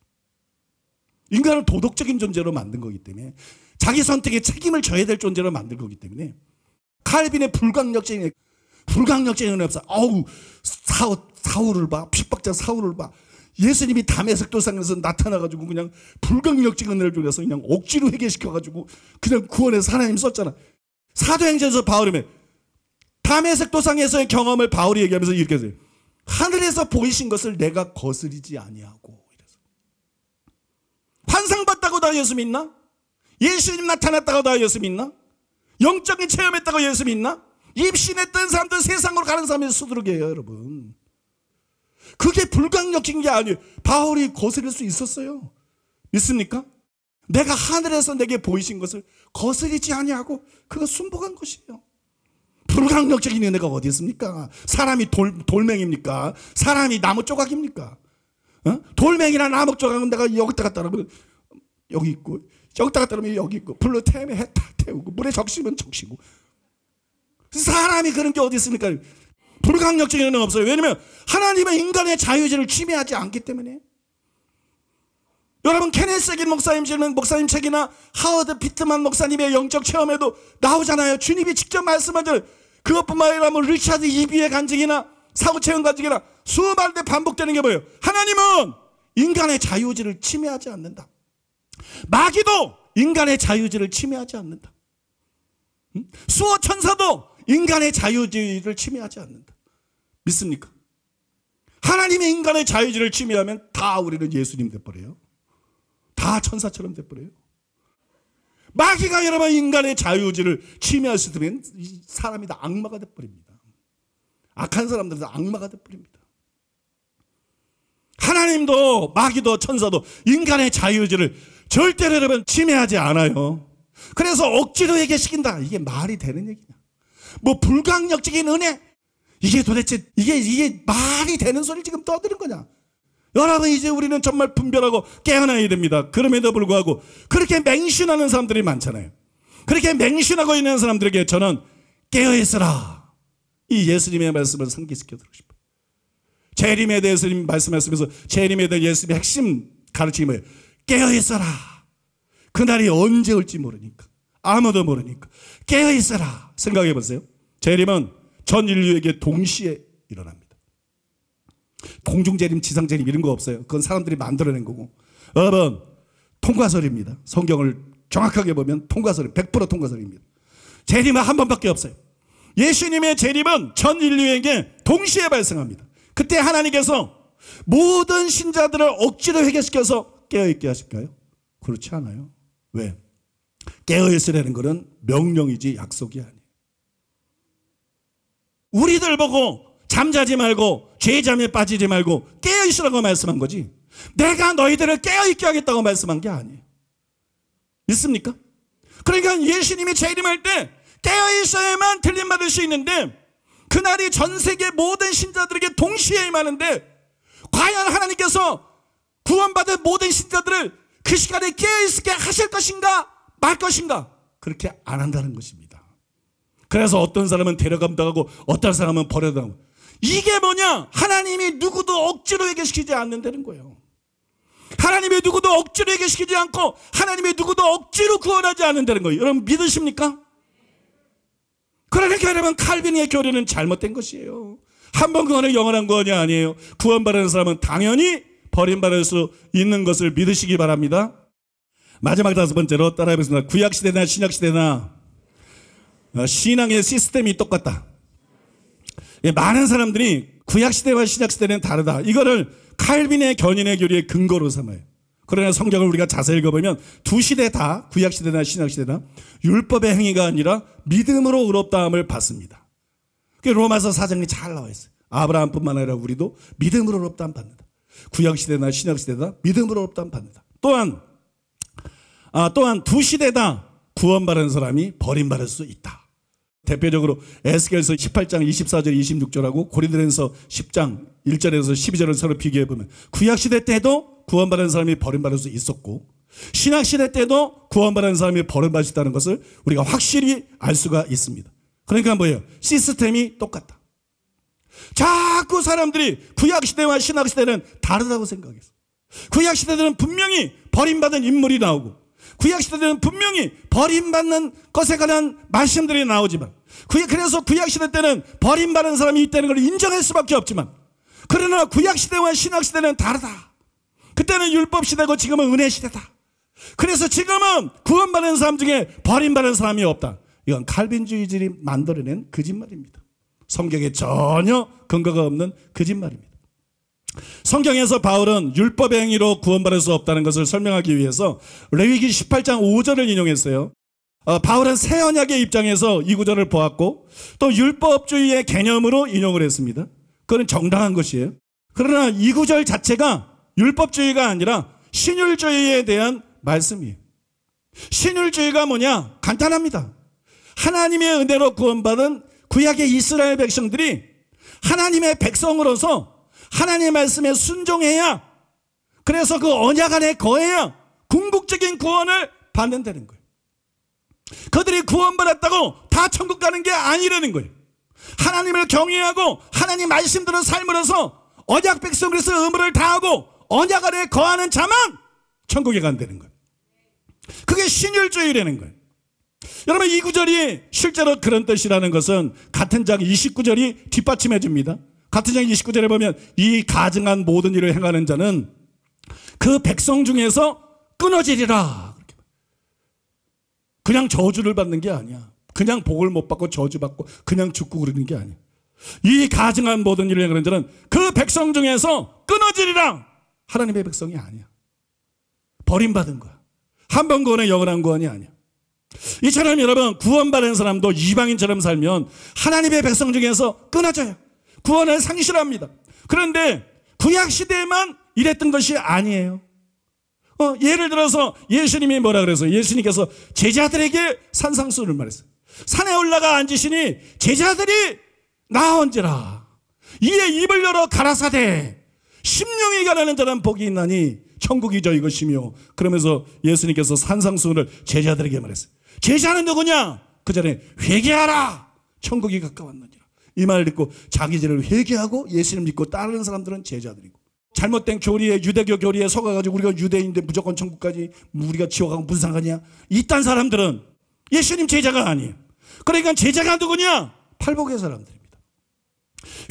인간을 도덕적인 존재로 만든 거기 때문에, 자기 선택에 책임을 져야 될 존재로 만든 거기 때문에, 칼빈의 불강력적인 없어. 어우, 사울을 봐. 핍박자 사울을 봐. 예수님이 담에색 도상에서 나타나가지고 그냥 불강력적인 은혜를 주면서 그냥 억지로 회개시켜가지고 그냥 구원해서 하나님 썼잖아. 사도행전에서 바울이 담에색 도상에서의 경험을 바울이 얘기하면서 이렇게 했어요. 하늘에서 보이신 것을 내가 거스리지 아니하고. 이래서. 환상 봤다고 다 예수 믿나? 예수님 나타났다고 다 예수 믿나? 영적인 체험했다고 예수 믿나? 입신했던 사람들 세상으로 가는 사람이 수두룩이에요, 여러분. 그게 불강력인 게 아니에요. 바울이 거스릴 수 있었어요. 믿습니까? 내가 하늘에서 내게 보이신 것을 거스리지 아니하고 그거 순복한 것이에요. 불강력적인 은혜가 어디 있습니까? 사람이 돌멩입니까? 사람이 나무 조각입니까? 돌멩이나 나무 조각은 내가 여기다 갖다 놓으면 여기 있고, 여기다 갖다 놓으면 여기 있고, 불로 태우면 해 태우고, 물에 적시면 적시고. 사람이 그런 게 어디 있습니까? 불강력적인 은혜는 없어요. 왜냐하면 하나님은 인간의 자유의지를 침해하지 않기 때문에. 여러분, 케네스 세긴 목사님 책이나 하워드 피트만 목사님의 영적 체험에도 나오잖아요. 주님이 직접 말씀하잖아요. 그것뿐만 아니라 뭐 리차드 이비의 간증이나 사후체험 간증이나 수많은 데 반복되는 게 뭐예요? 하나님은 인간의 자유의지를 침해하지 않는다. 마귀도 인간의 자유의지를 침해하지 않는다. 수호 천사도 인간의 자유의지를 침해하지 않는다. 믿습니까? 하나님의 인간의 자유의지를 침해하면 다 우리는 예수님 돼버려요. 다 천사처럼 돼버려요. 마귀가 여러분 인간의 자유의지를 침해할 수 있으면 사람이 다 악마가 돼버립니다. 악한 사람들은 다 악마가 돼버립니다. 하나님도 마귀도 천사도 인간의 자유의지를 절대로 여러분 침해하지 않아요. 그래서 억지로 회개시킨다. 이게 말이 되는 얘기냐? 뭐 불강력적인 은혜? 이게 도대체 이게 말이 되는 소리를 지금 떠드는 거냐? 여러분, 이제 우리는 정말 분별하고 깨어나야 됩니다. 그럼에도 불구하고 그렇게 맹신하는 사람들이 많잖아요. 그렇게 맹신하고 있는 사람들에게 저는 깨어있으라, 이 예수님의 말씀을 상기시켜드리고 싶어요. 재림에 대해서 말씀하시면서 재림에 대한 예수님의 핵심 가르침이 뭐예요? 깨어있어라. 그날이 언제 올지 모르니까, 아무도 모르니까 깨어있어라. 생각해 보세요. 재림은 전 인류에게 동시에 일어납니다. 공중재림, 지상재림 이런 거 없어요. 그건 사람들이 만들어낸 거고. 여러분, 통과설입니다. 성경을 정확하게 보면 통과설이 100% 통과설입니다. 재림은 한 번밖에 없어요. 예수님의 재림은 전 인류에게 동시에 발생합니다. 그때 하나님께서 모든 신자들을 억지로 회개시켜서 깨어있게 하실까요? 그렇지 않아요. 왜? 깨어있으라는 것은 명령이지 약속이 아니에요. 우리들 보고 잠자지 말고 죄잠에 빠지지 말고 깨어있으라고 말씀한 거지, 내가 너희들을 깨어있게 하겠다고 말씀한 게 아니에요. 믿습니까? 그러니까 예수님이 재림할 때 깨어있어야만 들림받을 수 있는데, 그날이 전 세계 모든 신자들에게 동시에 임하는데, 과연 하나님께서 구원받은 모든 신자들을 그 시간에 깨어있게 하실 것인가 말 것인가? 그렇게 안 한다는 것입니다. 그래서 어떤 사람은 데려감 당하고 어떤 사람은 버려당하고, 이게 뭐냐? 하나님이 누구도 억지로 회개시키지 않는다는 거예요. 하나님이 누구도 억지로 회개시키지 않고 하나님이 누구도 억지로 구원하지 않는다는 거예요. 여러분 믿으십니까? 그러니까 여러분, 칼빈의 교리는 잘못된 것이에요. 한 번 구원은 영원한 구원이 아니에요. 구원받는 사람은 당연히 버림받을 수 있는 것을 믿으시기 바랍니다. 마지막 5번째로 따라해보겠습니다. 구약시대나 신약시대나 신앙의 시스템이 똑같다. 많은 사람들이 구약시대와 신약시대는 다르다, 이거를 칼빈의 견인의 교리의 근거로 삼아요. 그러나 성경을 우리가 자세히 읽어보면 두 시대 다, 구약시대나 신약시대나 율법의 행위가 아니라 믿음으로 의롭다함을 받습니다. 로마서 4장이 잘 나와 있어요. 아브라함뿐만 아니라 우리도 믿음으로 의롭다함 받는다. 구약시대나 신약시대다 믿음으로 의롭다함 받는다. 또한 두 시대 다 구원받은 사람이 버림받을 수 있다. 대표적으로 에스겔서 18장 24절 26절하고 고린도전서 10장 1절에서 12절을 서로 비교해보면, 구약시대 때도 구원받은 사람이 버림받을 수 있었고 신약시대 때도 구원받은 사람이 버림받을 수 있다는 것을 우리가 확실히 알 수가 있습니다. 그러니까 뭐예요? 시스템이 똑같다. 자꾸 사람들이 구약시대와 신약시대는 다르다고 생각했어. 구약시대들은 분명히 버림받은 인물이 나오고, 구약시대들은 분명히 버림받는 것에 관한 말씀들이 나오지만, 그래서 구약시대 때는 버림받은 사람이 있다는 걸 인정할 수밖에 없지만, 그러나 구약시대와 신약시대는 다르다. 그때는 율법시대고 지금은 은혜시대다. 그래서 지금은 구원받은 사람 중에 버림받은 사람이 없다. 이건 칼빈주의들이 만들어낸 거짓말입니다. 성경에 전혀 근거가 없는 거짓말입니다. 성경에서 바울은 율법의 행위로 구원받을 수 없다는 것을 설명하기 위해서 레위기 18장 5절을 인용했어요. 바울은 새 언약의 입장에서 이 구절을 보았고 또 율법주의의 개념으로 인용을 했습니다. 그건 정당한 것이에요. 그러나 이 구절 자체가 율법주의가 아니라 신율주의에 대한 말씀이에요. 신율주의가 뭐냐? 간단합니다. 하나님의 은혜로 구원받은 구약의 이스라엘 백성들이 하나님의 백성으로서 하나님의 말씀에 순종해야, 그래서 그 언약 안에 거해야 궁극적인 구원을 받는다는 거예요. 그들이 구원받았다고 다 천국 가는 게 아니라는 거예요. 하나님을 경외하고 하나님 말씀대로 삶으로서 언약 백성으로서 의무를 다하고 언약 안에 거하는 자만 천국에 간다는 거예요. 그게 신율주의라는 거예요. 여러분, 이 구절이 실제로 그런 뜻이라는 것은 같은 장 29절이 뒷받침해 줍니다. 같은 장 29절에 보면 이 가증한 모든 일을 행하는 자는 그 백성 중에서 끊어지리라. 그냥 저주를 받는 게 아니야. 그냥 복을 못 받고 저주받고 그냥 죽고 그러는 게 아니야. 이 가증한 모든 일을 행하는 자는 그 백성 중에서 끊어지리라. 하나님의 백성이 아니야. 버림받은 거야. 한 번 구원의 영원한 구원이 아니야. 이처럼 여러분, 구원받은 사람도 이방인처럼 살면 하나님의 백성 중에서 끊어져요. 구원을 상실합니다. 그런데 구약시대에만 이랬던 것이 아니에요. 예를 들어서 예수님이 뭐라 그랬어요? 예수님께서 제자들에게 산상수를 말했어요. 산에 올라가 앉으시니 제자들이 나온지라. 이에 입을 열어 가라사대 심령이 가라는 자는 복이 있나니 천국이 저희 것이며, 그러면서 예수님께서 산상수훈을 제자들에게 말했어요. 제자는 누구냐? 그 전에 회개하라, 천국이 가까웠느니라. 이 말을 듣고 자기 죄를 회개하고 예수님 믿고 따르는 사람들은 제자들이고, 잘못된 교리에, 유대교 교리에 속아가지고 우리가 유대인인데 무조건 천국까지 우리가 지옥하고 무슨 상관이야? 이딴 사람들은 예수님 제자가 아니에요. 그러니까 제자가 누구냐? 팔복의 사람들입니다.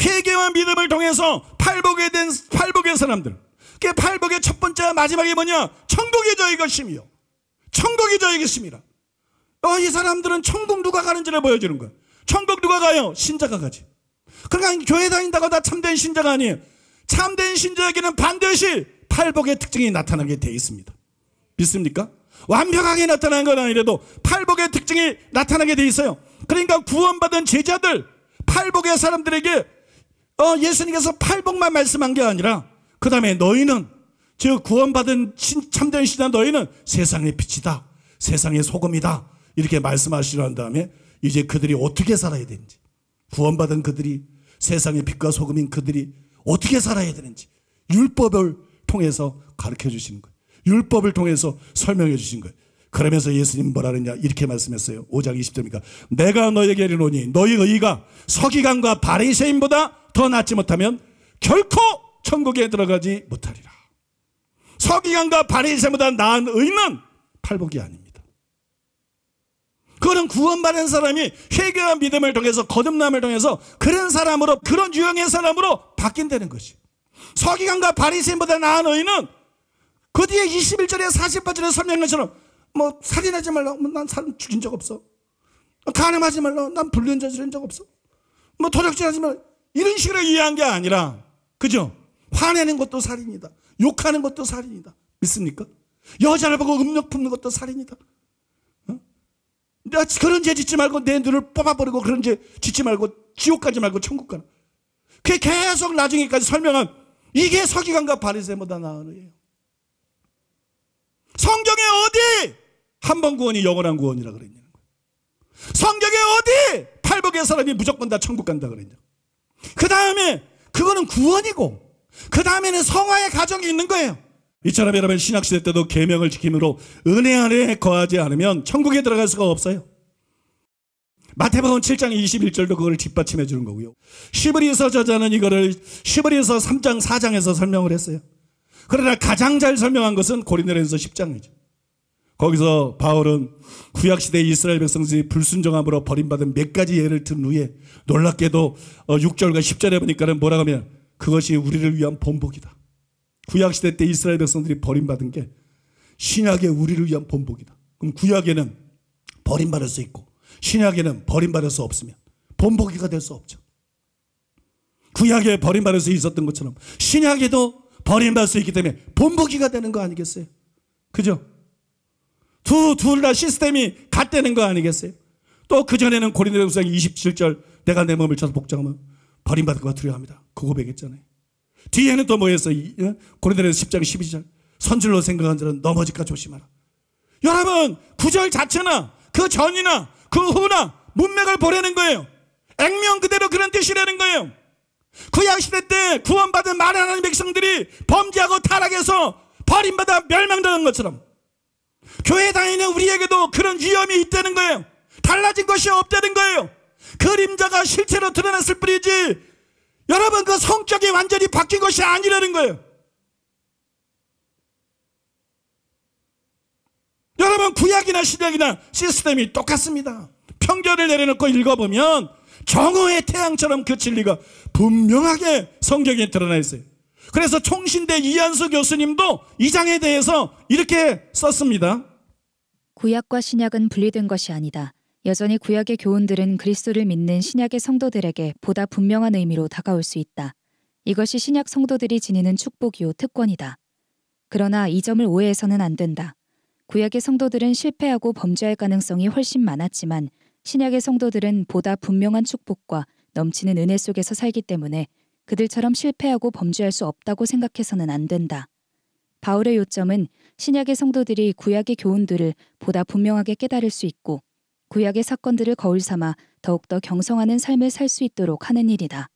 회개와 믿음을 통해서 팔복에 된 팔복의 사람들. 그 팔복의 첫 번째 마지막이 뭐냐? 천국이 저희 것이며 천국이 저희 것입니다. 이 사람들은 천국 누가 가는지를 보여주는 거예요. 천국 누가 가요? 신자가 가지. 그러니까 교회 다닌다고 다 참된 신자가 아니에요. 참된 신자에게는 반드시 팔복의 특징이 나타나게 돼 있습니다. 믿습니까? 완벽하게 나타난 건 아니라도 팔복의 특징이 나타나게 돼 있어요. 그러니까 구원받은 제자들, 팔복의 사람들에게 예수님께서 팔복만 말씀한 게 아니라 그 다음에 너희는, 즉 구원받은 참된 신자 너희는 세상의 빛이다, 세상의 소금이다, 이렇게 말씀하시려 다음에 이제 그들이 어떻게 살아야 되는지, 구원받은 그들이, 세상의 빛과 소금인 그들이 어떻게 살아야 되는지 율법을 통해서 가르쳐 주시는 거예요. 율법을 통해서 설명해 주신 거예요. 그러면서 예수님 뭐라 그랬냐, 이렇게 말씀했어요. 5장 20절입니까? 내가 너에게 이르노니 너희 의가 서기관과 바리새인보다 더 낫지 못하면 결코 천국에 들어가지 못하리라. 서기관과 바리새인보다 나은 의는 팔복이 아닙니다. 그거는 구원받은 사람이 회개와 믿음을 통해서, 거듭남을 통해서 그런 사람으로, 그런 유형의 사람으로 바뀐다는 것이. 서기관과 바리새인보다 나은 의는 그 뒤에 21절에 48절에 설명한 것처럼 뭐 살인하지 말라, 난 사람 죽인 적 없어. 간음하지 말라, 난 불륜 저지른 적 없어. 뭐 도적질하지 말라, 이런 식으로 이해한 게 아니라, 그죠? 화내는 것도 살인이다, 욕하는 것도 살인이다. 믿습니까? 여자를 보고 음욕 품는 것도 살인이다. 내가 그런 죄 짓지 말고 내 눈을 뽑아버리고 그런 죄 짓지 말고 지옥 가지 말고 천국 가라. 그게 계속 나중에까지 설명한, 이게 서기관과 바리새인보다 나은 의예요. 성경에 어디 한 번 구원이 영원한 구원이라 그랬냐는 거예요. 성경에 어디 팔복의 사람이 무조건 다 천국 간다 그랬냐. 그 다음에 그거는 구원이고, 그 다음에는 성화의 가정이 있는 거예요. 이처럼 여러분 신약시대 때도 계명을 지킴으로 은혜 안에 거하지 않으면 천국에 들어갈 수가 없어요. 마태복음 7장 21절도 그걸 뒷받침해 주는 거고요. 히브리서 저자는 이거를 히브리서 3장 4장에서 설명을 했어요. 그러나 가장 잘 설명한 것은 고린도전서 10장이죠. 거기서 바울은 구약시대 이스라엘 백성들이 불순종함으로 버림받은 몇 가지 예를 든 후에 놀랍게도 6절과 10절에 보니까는 뭐라고 하면 그것이 우리를 위한 본복이다. 구약시대 때 이스라엘 백성들이 버림받은 게 신약의 우리를 위한 본복이다. 그럼 구약에는 버림받을 수 있고 신약에는 버림받을 수 없으면 본보기가 될 수 없죠. 구약에 버림받을 수 있었던 것처럼 신약에도 버림받을 수 있기 때문에 본보기가 되는 거 아니겠어요? 그죠? 둘 다 시스템이 같다는 거 아니겠어요? 또 그전에는 고린도전서 27절 내가 내 몸을 쳐서 복종하면 버림받을 것과 두려워합니다. 그 고백했잖아요. 뒤에는 또 뭐였어요? 고린도전서 10장 12절 선줄로 생각한 자는 넘어질까 조심하라. 여러분 구절 자체나 그 전이나 그 후나 문맥을 보려는 거예요. 액면 그대로 그런 뜻이라는 거예요. 구약시대 때 구원받은 많은 하나님의 백성들이 범죄하고 타락해서 버림받아 멸망당한 것처럼 교회 다니는 우리에게도 그런 위험이 있다는 거예요. 달라진 것이 없다는 거예요. 그림자가 실체로 드러났을 뿐이지 여러분 그 성격이 완전히 바뀐 것이 아니라는 거예요. 여러분 구약이나 신약이나 시스템이 똑같습니다. 평결을 내려놓고 읽어보면 정오의 태양처럼 그 진리가 분명하게 성경에 드러나 있어요. 그래서 총신대 이한수 교수님도 이 장에 대해서 이렇게 썼습니다. 구약과 신약은 분리된 것이 아니다. 여전히 구약의 교훈들은 그리스도를 믿는 신약의 성도들에게 보다 분명한 의미로 다가올 수 있다. 이것이 신약 성도들이 지니는 축복이요 특권이다. 그러나 이 점을 오해해서는 안 된다. 구약의 성도들은 실패하고 범죄할 가능성이 훨씬 많았지만 신약의 성도들은 보다 분명한 축복과 넘치는 은혜 속에서 살기 때문에 그들처럼 실패하고 범죄할 수 없다고 생각해서는 안 된다. 바울의 요점은 신약의 성도들이 구약의 교훈들을 보다 분명하게 깨달을 수 있고 구약의 사건들을 거울 삼아 더욱더 경성하는 삶을 살 수 있도록 하는 일이다.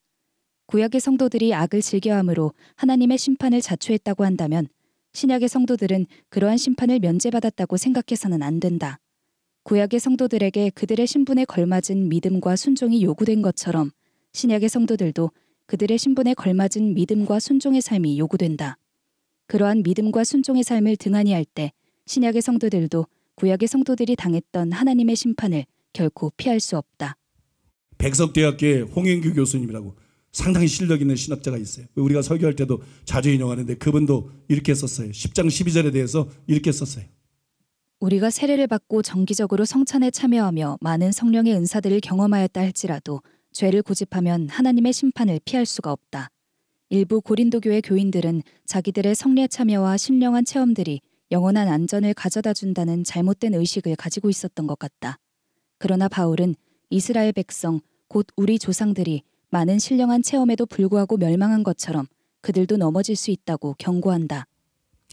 구약의 성도들이 악을 즐겨함으로 하나님의 심판을 자초했다고 한다면 신약의 성도들은 그러한 심판을 면제받았다고 생각해서는 안 된다. 구약의 성도들에게 그들의 신분에 걸맞은 믿음과 순종이 요구된 것처럼 신약의 성도들도 그들의 신분에 걸맞은 믿음과 순종의 삶이 요구된다. 그러한 믿음과 순종의 삶을 등한히 할 때 신약의 성도들도 구약의 성도들이 당했던 하나님의 심판을 결코 피할 수 없다. 백석대학교의 홍영규 교수님이라고 상당히 실력 있는 신학자가 있어요. 우리가 설교할 때도 자주 인용하는데 그분도 이렇게 썼어요. 10장 12절에 대해서 이렇게 썼어요. 우리가 세례를 받고 정기적으로 성찬에 참여하며 많은 성령의 은사들을 경험하였다 할지라도 죄를 고집하면 하나님의 심판을 피할 수가 없다. 일부 고린도교의 교인들은 자기들의 성례 참여와 신령한 체험들이 영원한 안전을 가져다 준다는 잘못된 의식을 가지고 있었던 것 같다. 그러나 바울은 이스라엘 백성, 곧 우리 조상들이 많은 신령한 체험에도 불구하고 멸망한 것처럼 그들도 넘어질 수 있다고 경고한다.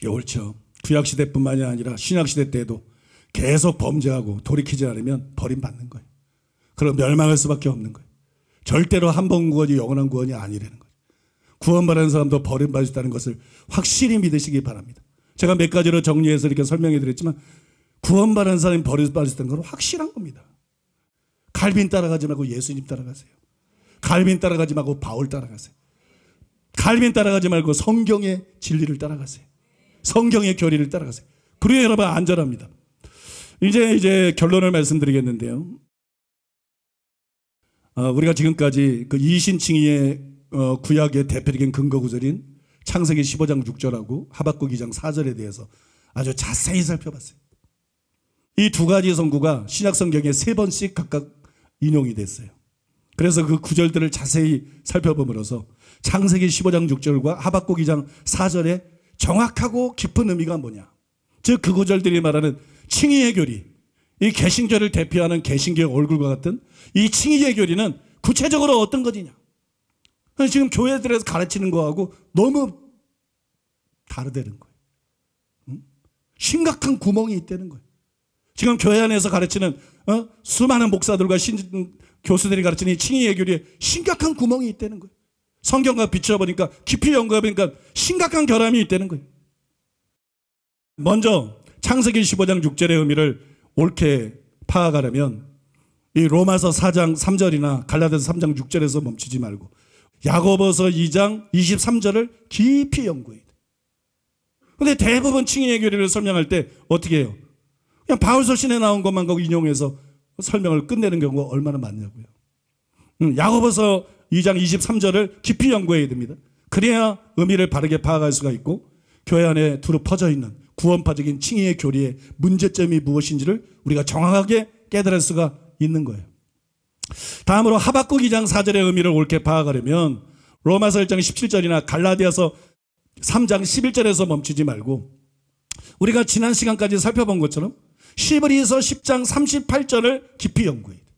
옳죠. 구약시대뿐만이 아니라 신약시대 때에도 계속 범죄하고 돌이키지 않으면 버림받는 거예요. 그럼 멸망할 수밖에 없는 거예요. 절대로 한 번 구원이 영원한 구원이 아니라는 거예요. 구원받은 사람도 버림받을 수 있다는 것을 확실히 믿으시기 바랍니다. 제가 몇 가지로 정리해서 이렇게 설명해 드렸지만 구원받은 사람이 버림받을 수 있다는 건 확실한 겁니다. 갈빈 따라가지 말고 예수님 따라가세요. 갈빈 따라가지 말고 바울 따라가세요. 갈빈 따라가지 말고 성경의 진리를 따라가세요. 성경의 교리를 따라가세요. 그래야 여러분 안전합니다. 이제 결론을 말씀드리겠는데요. 우리가 지금까지 그 이신칭의의 구약의 대표적인 근거 구절인 창세기 15장 6절하고 하박국 2장 4절에 대해서 아주 자세히 살펴봤어요. 이 두 가지 성구가 신약 성경에 3번씩 각각 인용이 됐어요. 그래서 그 구절들을 자세히 살펴봄으로써 창세기 15장 6절과 하박국 2장 4절의 정확하고 깊은 의미가 뭐냐. 즉 그 구절들이 말하는 칭의의 교리, 이 개신교를 대표하는 개신교의 얼굴과 같은 이 칭의의 교리는 구체적으로 어떤 것이냐. 지금 교회들에서 가르치는 거하고 너무 다르다는 거예요. 심각한 구멍이 있다는 거예요. 지금 교회 안에서 가르치는 수많은 목사들과 교수들이 가르치는 이 칭의의 교리에 심각한 구멍이 있다는 거예요. 성경과 비춰보니까 깊이 연구해보니까 심각한 결함이 있다는 거예요. 먼저 창세기 15장 6절의 의미를 옳게 파악하려면 이 로마서 4장 3절이나 갈라디아서 3장 6절에서 멈추지 말고 야고보서 2장 23절을 깊이 연구해야 돼. 그런데 대부분 칭의의 교리를 설명할 때 어떻게 해요? 그냥 바울서신에 나온 것만 갖고 인용해서 설명을 끝내는 경우가 얼마나 많냐고요. 야고보서 2장 23절을 깊이 연구해야 됩니다. 그래야 의미를 바르게 파악할 수가 있고 교회 안에 두루 퍼져 있는 구원파적인 칭의의 교리의 문제점이 무엇인지를 우리가 정확하게 깨달을 수가 있는 거예요. 다음으로 하박국 2장 4절의 의미를 옳게 파악하려면 로마서 1장 17절이나 갈라디아서 3장 11절에서 멈추지 말고 우리가 지난 시간까지 살펴본 것처럼 히브리서 10장 38절을 깊이 연구해야 돼요.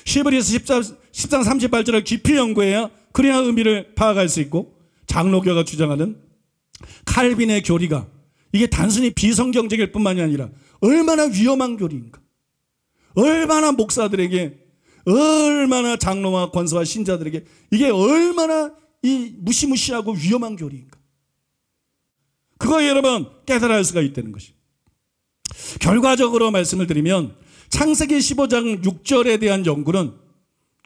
히브리서 10장 38절을 깊이 연구해야 그래야 의미를 파악할 수 있고 장로교가 주장하는 칼빈의 교리가 이게 단순히 비성경적일 뿐만이 아니라 얼마나 위험한 교리인가. 얼마나 목사들에게 얼마나 장로와 권사와 신자들에게 이게 얼마나 이 무시무시하고 위험한 교리인가. 그거 여러분 깨달아야 할 수가 있다는 것이. 결과적으로 말씀을 드리면 창세기 15장 6절에 대한 연구는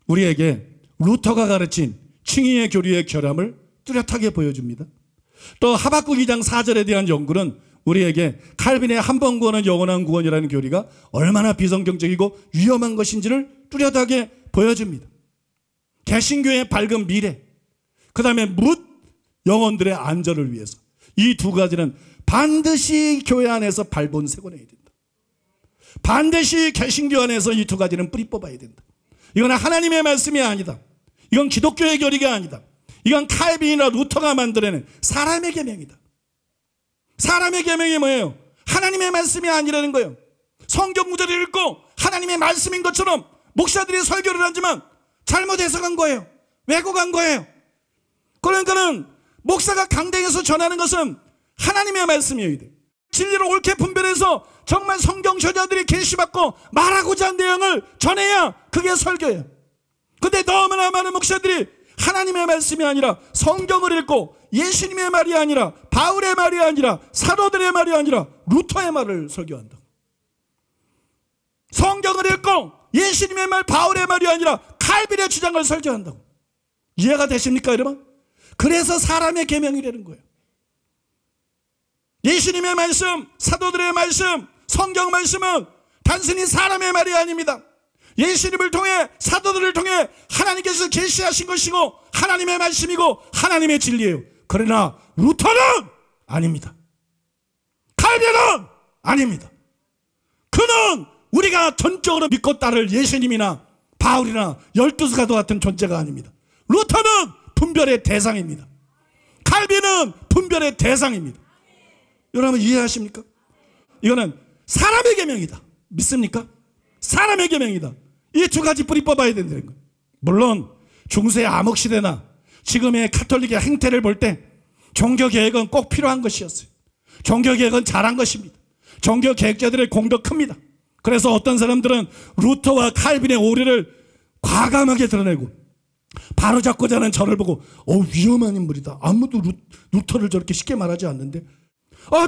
우리에게 루터가 가르친 칭의의 교리의 결함을 뚜렷하게 보여줍니다. 또 하박국 2장 4절에 대한 연구는 우리에게 칼빈의 한 번 구원은 영원한 구원이라는 교리가 얼마나 비성경적이고 위험한 것인지를 뚜렷하게 보여줍니다. 개신교의 밝은 미래, 그 다음에 묻 영혼들의 안전을 위해서 이 두 가지는 반드시 교회 안에서 발본색원해야 된다. 반드시 개신교 안에서 이 두 가지는 뿌리 뽑아야 된다. 이건 하나님의 말씀이 아니다. 이건 기독교의 교리가 아니다. 이건 칼빈이나 루터가 만들어낸 사람의 계명이다. 사람의 계명이 뭐예요? 하나님의 말씀이 아니라는 거예요. 성경 구절을 읽고 하나님의 말씀인 것처럼 목사들이 설교를 하지만 잘못 해석한 거예요. 왜곡한 거예요. 그러니까는 목사가 강당에서 전하는 것은 하나님의 말씀이어야 돼. 진리를 옳게 분별해서 정말 성경 저자들이 계시받고 말하고자 한 내용을 전해야 그게 설교예요. 근데 너무나 많은 목사들이 하나님의 말씀이 아니라 성경을 읽고 예수님의 말이 아니라 바울의 말이 아니라 사도들의 말이 아니라 루터의 말을 설교한다. 성경을 읽고 예수님의 말 바울의 말이 아니라 칼빈의 주장을 설교한다고. 이해가 되십니까 여러분? 그래서 사람의 계명이라는 거예요. 예수님의 말씀, 사도들의 말씀, 성경 말씀은 단순히 사람의 말이 아닙니다. 예수님을 통해 사도들을 통해 하나님께서 계시하신 것이고 하나님의 말씀이고 하나님의 진리예요. 그러나 루터는 아닙니다. 칼빈은 아닙니다. 그는 우리가 전적으로 믿고 따를 예수님이나 바울이나 12사도 같은 존재가 아닙니다. 루터는 분별의 대상입니다. 칼빈은 분별의 대상입니다. 여러분 이해하십니까? 이거는 사람의 계명이다. 믿습니까? 사람의 계명이다. 이 두 가지 뿌리 뽑아야 된다는 거예요. 물론 중세 암흑시대나 지금의 카톨릭의 행태를 볼 때 종교개혁은 꼭 필요한 것이었어요. 종교개혁은 잘한 것입니다. 종교개혁자들의 공도 큽니다. 그래서 어떤 사람들은 루터와 칼빈의 오류를 과감하게 드러내고 바로잡고자 하는 저를 보고 위험한 인물이다. 아무도 루터를 저렇게 쉽게 말하지 않는데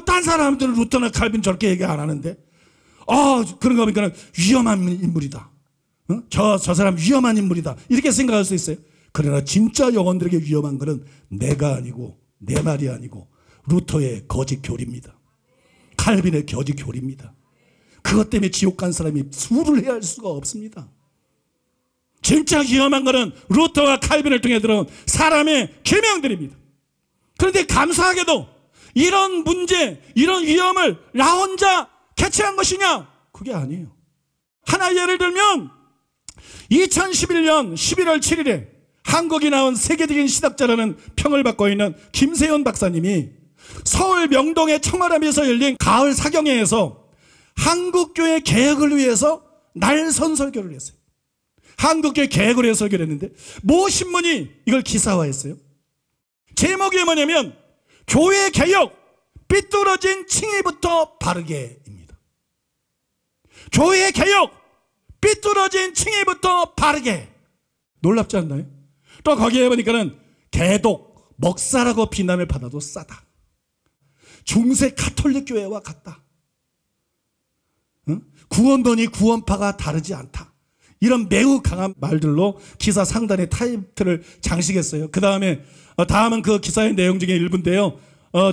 딴 사람들은 루터나 칼빈 저렇게 얘기 안 하는데 그런 거 보니까 위험한 인물이다. 저 사람 위험한 인물이다. 이렇게 생각할 수 있어요. 그러나 진짜 영혼들에게 위험한 것은 내가 아니고 내 말이 아니고 루터의 거짓 교리입니다. 칼빈의 거짓 교리입니다. 그것 때문에 지옥 간 사람이 수를 해야 할 수가 없습니다. 진짜 위험한 것은 루터와 칼빈을 통해 들어온 사람의 계명들입니다. 그런데 감사하게도 이런 문제, 이런 위험을 나 혼자 캐치한 것이냐? 그게 아니에요. 하나 예를 들면 2011년 11월 7일에 한국이 나온 세계적인 신학자라는 평을 받고 있는 김세현 박사님이 서울 명동의 청아람에서 열린 가을 사경회에서 한국교회 개혁을 위해서 날선 설교를 했어요. 한국교회 개혁을 위해서 설교를 했는데 모 신문이 이걸 기사화했어요. 제목이 뭐냐면 교회 개혁 삐뚤어진 칭의부터 바르게입니다. 교회 개혁 삐뚤어진 칭의부터 바르게. 놀랍지 않나요? 또 거기에 보니까는 개독, 먹사라고 비난을 받아도 싸다. 중세 카톨릭 교회와 같다. 구원론이 구원파가 다르지 않다. 이런 매우 강한 말들로 기사 상단에 타이틀을 장식했어요. 그 다음은 그 기사의 내용 중에 일부인데요.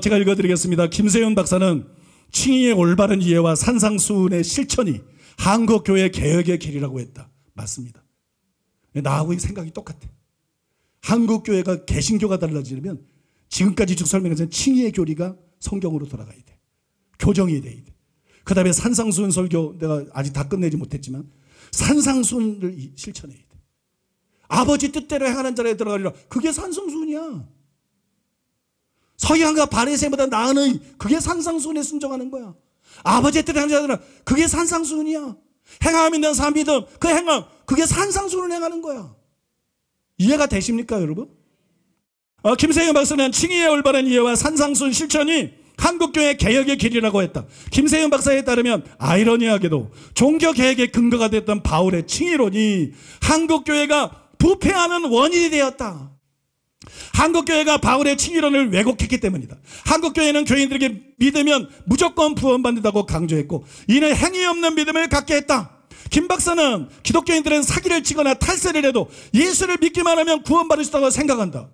제가 읽어드리겠습니다. 김세윤 박사는 칭의의 올바른 이해와 산상수훈의 실천이 한국교회 개혁의 길이라고 했다. 맞습니다. 나하고 생각이 똑같아. 한국교회가 개신교가 달라지려면 지금까지 쭉 설명해서 칭의의 교리가 성경으로 돌아가야 돼. 교정이 돼야 돼. 그 다음에 산상수훈 설교 내가 아직 다 끝내지 못했지만 산상수훈을 실천해야 돼. 아버지 뜻대로 행하는 자리에 들어가리라. 그게 산상수훈이야. 서기관과 바리새인보다 나은 의, 그게 산상수훈에 순종하는 거야. 아버지의 뜻대로 행하는 자들은 그게 산상수훈이야. 행함 있는 사람 믿음, 그 행함, 그게 산상수훈을 행하는 거야. 이해가 되십니까, 여러분? 김세윤 박사는 칭의의 올바른 이해와 산상수훈 실천이 한국교회 개혁의 길이라고 했다. 김세윤 박사에 따르면 아이러니하게도 종교개혁의 근거가 됐던 바울의 칭의론이 한국교회가 부패하는 원인이 되었다. 한국교회가 바울의 칭의론을 왜곡했기 때문이다. 한국교회는 교인들에게 믿으면 무조건 구원받는다고 강조했고 이는 행위 없는 믿음을 갖게 했다. 김 박사는 기독교인들은 사기를 치거나 탈세를 해도 예수를 믿기만 하면 구원받을 수 있다고 생각한다.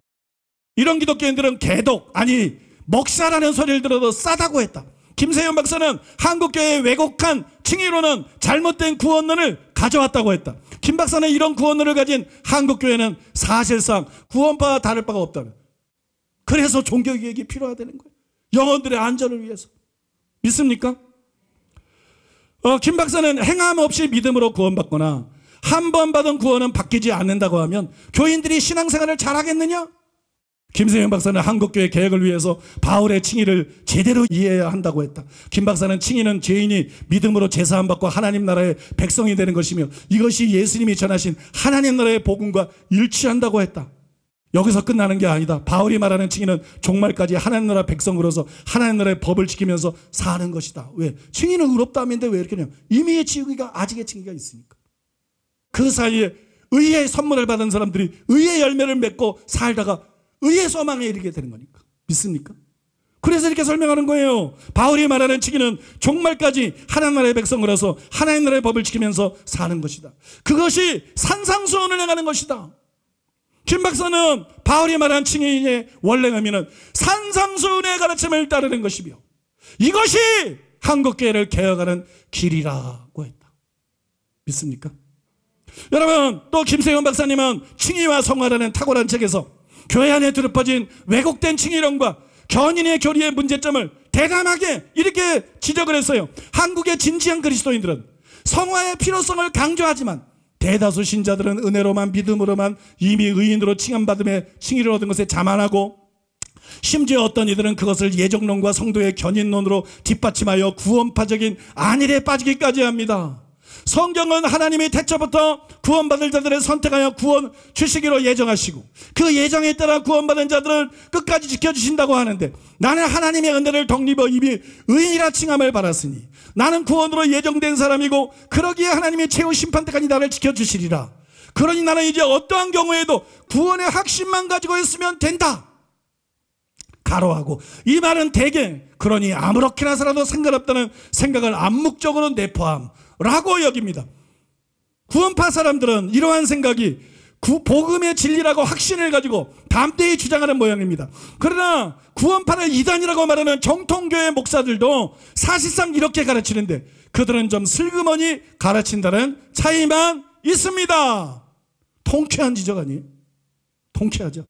이런 기독교인들은 개독, 아니 먹사라는 소리를 들어도 싸다고 했다. 김세현 박사는 한국교회의 왜곡한 칭의론은 잘못된 구원론을 가져왔다고 했다. 김 박사는 이런 구원론을 가진 한국교회는 사실상 구원파와 다를 바가 없다. 그래서 종교개혁이 필요하다는 거예요. 영혼들의 안전을 위해서. 믿습니까? 김 박사는 행함 없이 믿음으로 구원받거나 한 번 받은 구원은 바뀌지 않는다고 하면 교인들이 신앙생활을 잘하겠느냐? 김세현 박사는 한국교회 개혁을 위해서 바울의 칭의를 제대로 이해해야 한다고 했다. 김 박사는 칭의는 죄인이 믿음으로 제사함받고 하나님 나라의 백성이 되는 것이며 이것이 예수님이 전하신 하나님 나라의 복음과 일치한다고 했다. 여기서 끝나는 게 아니다. 바울이 말하는 칭의는 종말까지 하나님 나라 백성으로서 하나님 나라의 법을 지키면서 사는 것이다. 왜? 칭의는 의롭다면데 왜 이렇게 하냐? 이미의 칭의가 아직의 칭의가 있으니까. 그 사이에 의의 선물을 받은 사람들이 의의 열매를 맺고 살다가 의의 소망에 이르게 되는 거니까. 믿습니까? 그래서 이렇게 설명하는 거예요. 바울이 말하는 칭의는 종말까지 하나님 나라의 백성으로서 하나님 나라의 법을 지키면서 사는 것이다. 그것이 산상수훈을 행하는 것이다. 김 박사는 바울이 말한 칭의의 원래 의미는 산상수훈의 가르침을 따르는 것이며 이것이 한국교회를 개혁하는 길이라고 했다. 믿습니까? 여러분, 또 김세현 박사님은 칭의와 성화라는 탁월한 책에서 교회 안에 두루퍼진 왜곡된 칭의론과 견인의 교리의 문제점을 대담하게 이렇게 지적을 했어요. 한국의 진지한 그리스도인들은 성화의 필요성을 강조하지만 대다수 신자들은 은혜로만 믿음으로만 이미 의인으로 칭함받음에 칭의를 얻은 것에 자만하고 심지어 어떤 이들은 그것을 예정론과 성도의 견인론으로 뒷받침하여 구원파적인 안일에 빠지기까지 합니다. 성경은 하나님이 태초부터 구원받을 자들을 선택하여 구원 주시기로 예정하시고 그 예정에 따라 구원받은 자들을 끝까지 지켜주신다고 하는데, 나는 하나님의 은혜를 덧입어 이미 의인이라 칭함을 받았으니 나는 구원으로 예정된 사람이고 그러기에 하나님이 최후 심판 때까지 나를 지켜주시리라. 그러니 나는 이제 어떠한 경우에도 구원의 확신만 가지고 있으면 된다. 가로하고 이 말은 대개 그러니 아무렇게나 살아도 상관없다는 생각을 암묵적으로 내포함라고 여깁니다. 구원파 사람들은 이러한 생각이 복음의 진리라고 확신을 가지고 담대히 주장하는 모양입니다. 그러나 구원파를 이단이라고 말하는 정통교회 목사들도 사실상 이렇게 가르치는데 그들은 좀 슬그머니 가르친다는 차이만 있습니다. 통쾌한 지적 아니에요? 통쾌하죠.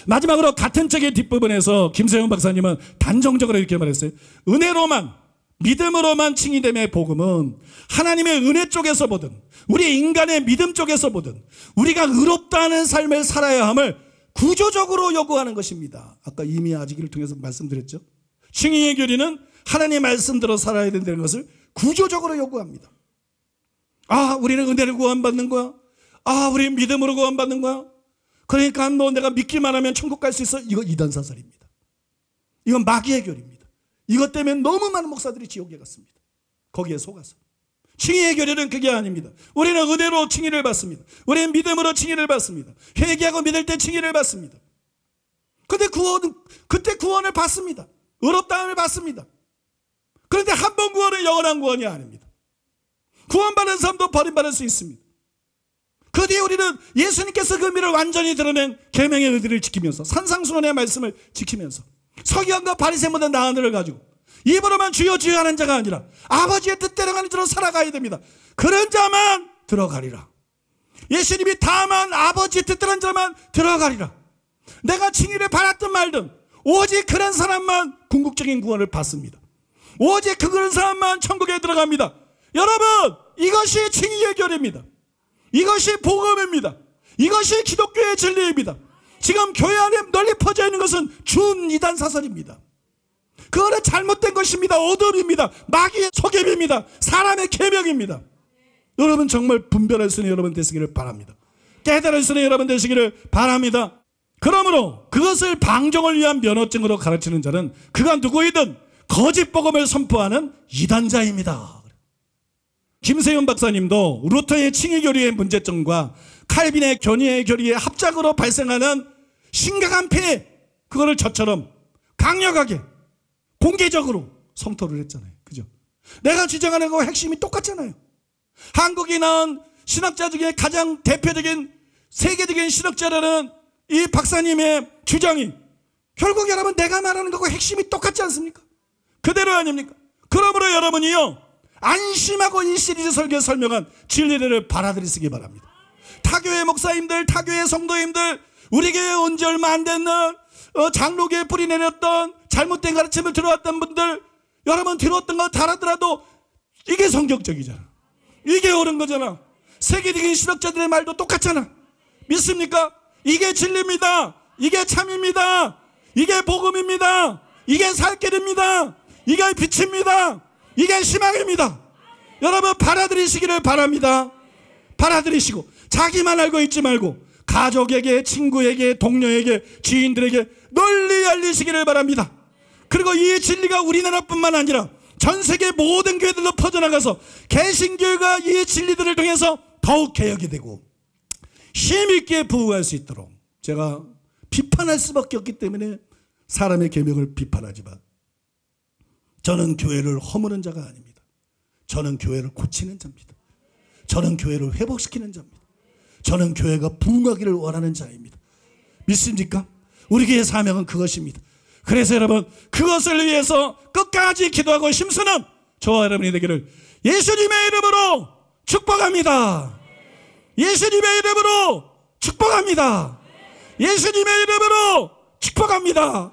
마지막으로 같은 책의 뒷부분에서 김세용 박사님은 단정적으로 이렇게 말했어요. 은혜로만, 믿음으로만 칭의됨의 복음은 하나님의 은혜 쪽에서 보든 우리 인간의 믿음 쪽에서 보든 우리가 의롭다는 삶을 살아야 함을 구조적으로 요구하는 것입니다. 아까 이미 아직을 통해서 말씀드렸죠. 칭의의 교리는 하나님의 말씀대로 살아야 된다는 것을 구조적으로 요구합니다. 아, 우리는 은혜를 구원받는 거야. 아, 우리 믿음으로 구원받는 거야. 그러니까 뭐 내가 믿기만 하면 천국 갈 수 있어. 이거 이단사설입니다. 이건 마귀의 교리입니다. 이것 때문에 너무 많은 목사들이 지옥에 갔습니다. 거기에 속아서. 칭의의 교리는 그게 아닙니다. 우리는 은혜로 칭의를 받습니다. 우리는 믿음으로 칭의를 받습니다. 회개하고 믿을 때 칭의를 받습니다. 근데 그때 구원을 받습니다. 의롭다함을 받습니다. 그런데 한 번 구원은 영원한 구원이 아닙니다. 구원받은 사람도 버림받을 수 있습니다. 그 뒤에 우리는 예수님께서 그 미를 완전히 드러낸 계명의 의들을 지키면서 산상수훈의 말씀을 지키면서 서기관과 바리새인보다 나은 일을 가지고 입으로만 주여 주여 하는 자가 아니라 아버지의 뜻대로 하는 자로 살아가야 됩니다. 그런 자만 들어가리라. 예수님이 다만 아버지의 뜻대로 하는 자만 들어가리라. 내가 칭의를 받았든 말든 오직 그런 사람만 궁극적인 구원을 받습니다. 오직 그런 사람만 천국에 들어갑니다. 여러분, 이것이 칭의의 교리입니다. 이것이 복음입니다. 이것이 기독교의 진리입니다. 지금 교회 안에 널리 퍼져 있는 것은 준이단 사설입니다. 그거는 잘못된 것입니다. 어둠입니다. 마귀의 속임입니다. 사람의 계명입니다. 여러분 정말 분별할 수 있는 여러분 되시기를 바랍니다. 깨달을 수 있는 여러분 되시기를 바랍니다. 그러므로 그것을 방종을 위한 면허증으로 가르치는 자는 그가 누구이든 거짓 복음을 선포하는 이단자입니다. 김세윤 박사님도 루터의 칭의 교리의 문제점과 칼빈의 견의의 교리의 합작으로 발생하는 심각한 폐해, 그거를 저처럼 강력하게 공개적으로 성토를 했잖아요. 그죠? 내가 주장하는 거 핵심이 똑같잖아요. 한국이 낳은 신학자 중에 가장 대표적인 세계적인 신학자라는 이 박사님의 주장이 결국 여러분 내가 말하는 거고 핵심이 똑같지 않습니까? 그대로 아닙니까? 그러므로 여러분이요, 안심하고 이 시리즈 설교에 설명한 진리를 받아들이시기 바랍니다. 타교회 목사님들, 타교회 성도님들, 우리 교회에 온 지 얼마 안 됐는 장로교에 뿌리 내렸던 잘못된 가르침을 들어왔던 분들, 여러분 들어왔던 거 다르더라도 이게 성경적이잖아. 이게 옳은 거잖아. 세계적인 신학자들의 말도 똑같잖아. 믿습니까? 이게 진리입니다. 이게 참입니다. 이게 복음입니다. 이게 살길입니다. 이게 빛입니다. 이게 희망입니다. 여러분 받아들이시기를 바랍니다. 받아들이시고 자기만 알고 있지 말고 가족에게, 친구에게, 동료에게, 지인들에게 널리 알리시기를 바랍니다. 그리고 이 진리가 우리나라뿐만 아니라 전 세계 모든 교회들로 퍼져나가서 개신교회가 이 진리들을 통해서 더욱 개혁이 되고 힘있게 부흥할 수 있도록, 제가 비판할 수밖에 없기 때문에 사람의 계명을 비판하지만 저는 교회를 허무는 자가 아닙니다. 저는 교회를 고치는 자입니다. 저는 교회를 회복시키는 자입니다. 저는 교회가 부흥하기를 원하는 자입니다. 믿습니까? 우리 교회의 사명은 그것입니다. 그래서 여러분 그것을 위해서 끝까지 기도하고 힘쓰는 저와 여러분이 되기를 예수님의 이름으로 축복합니다. 예수님의 이름으로 축복합니다. 예수님의 이름으로 축복합니다.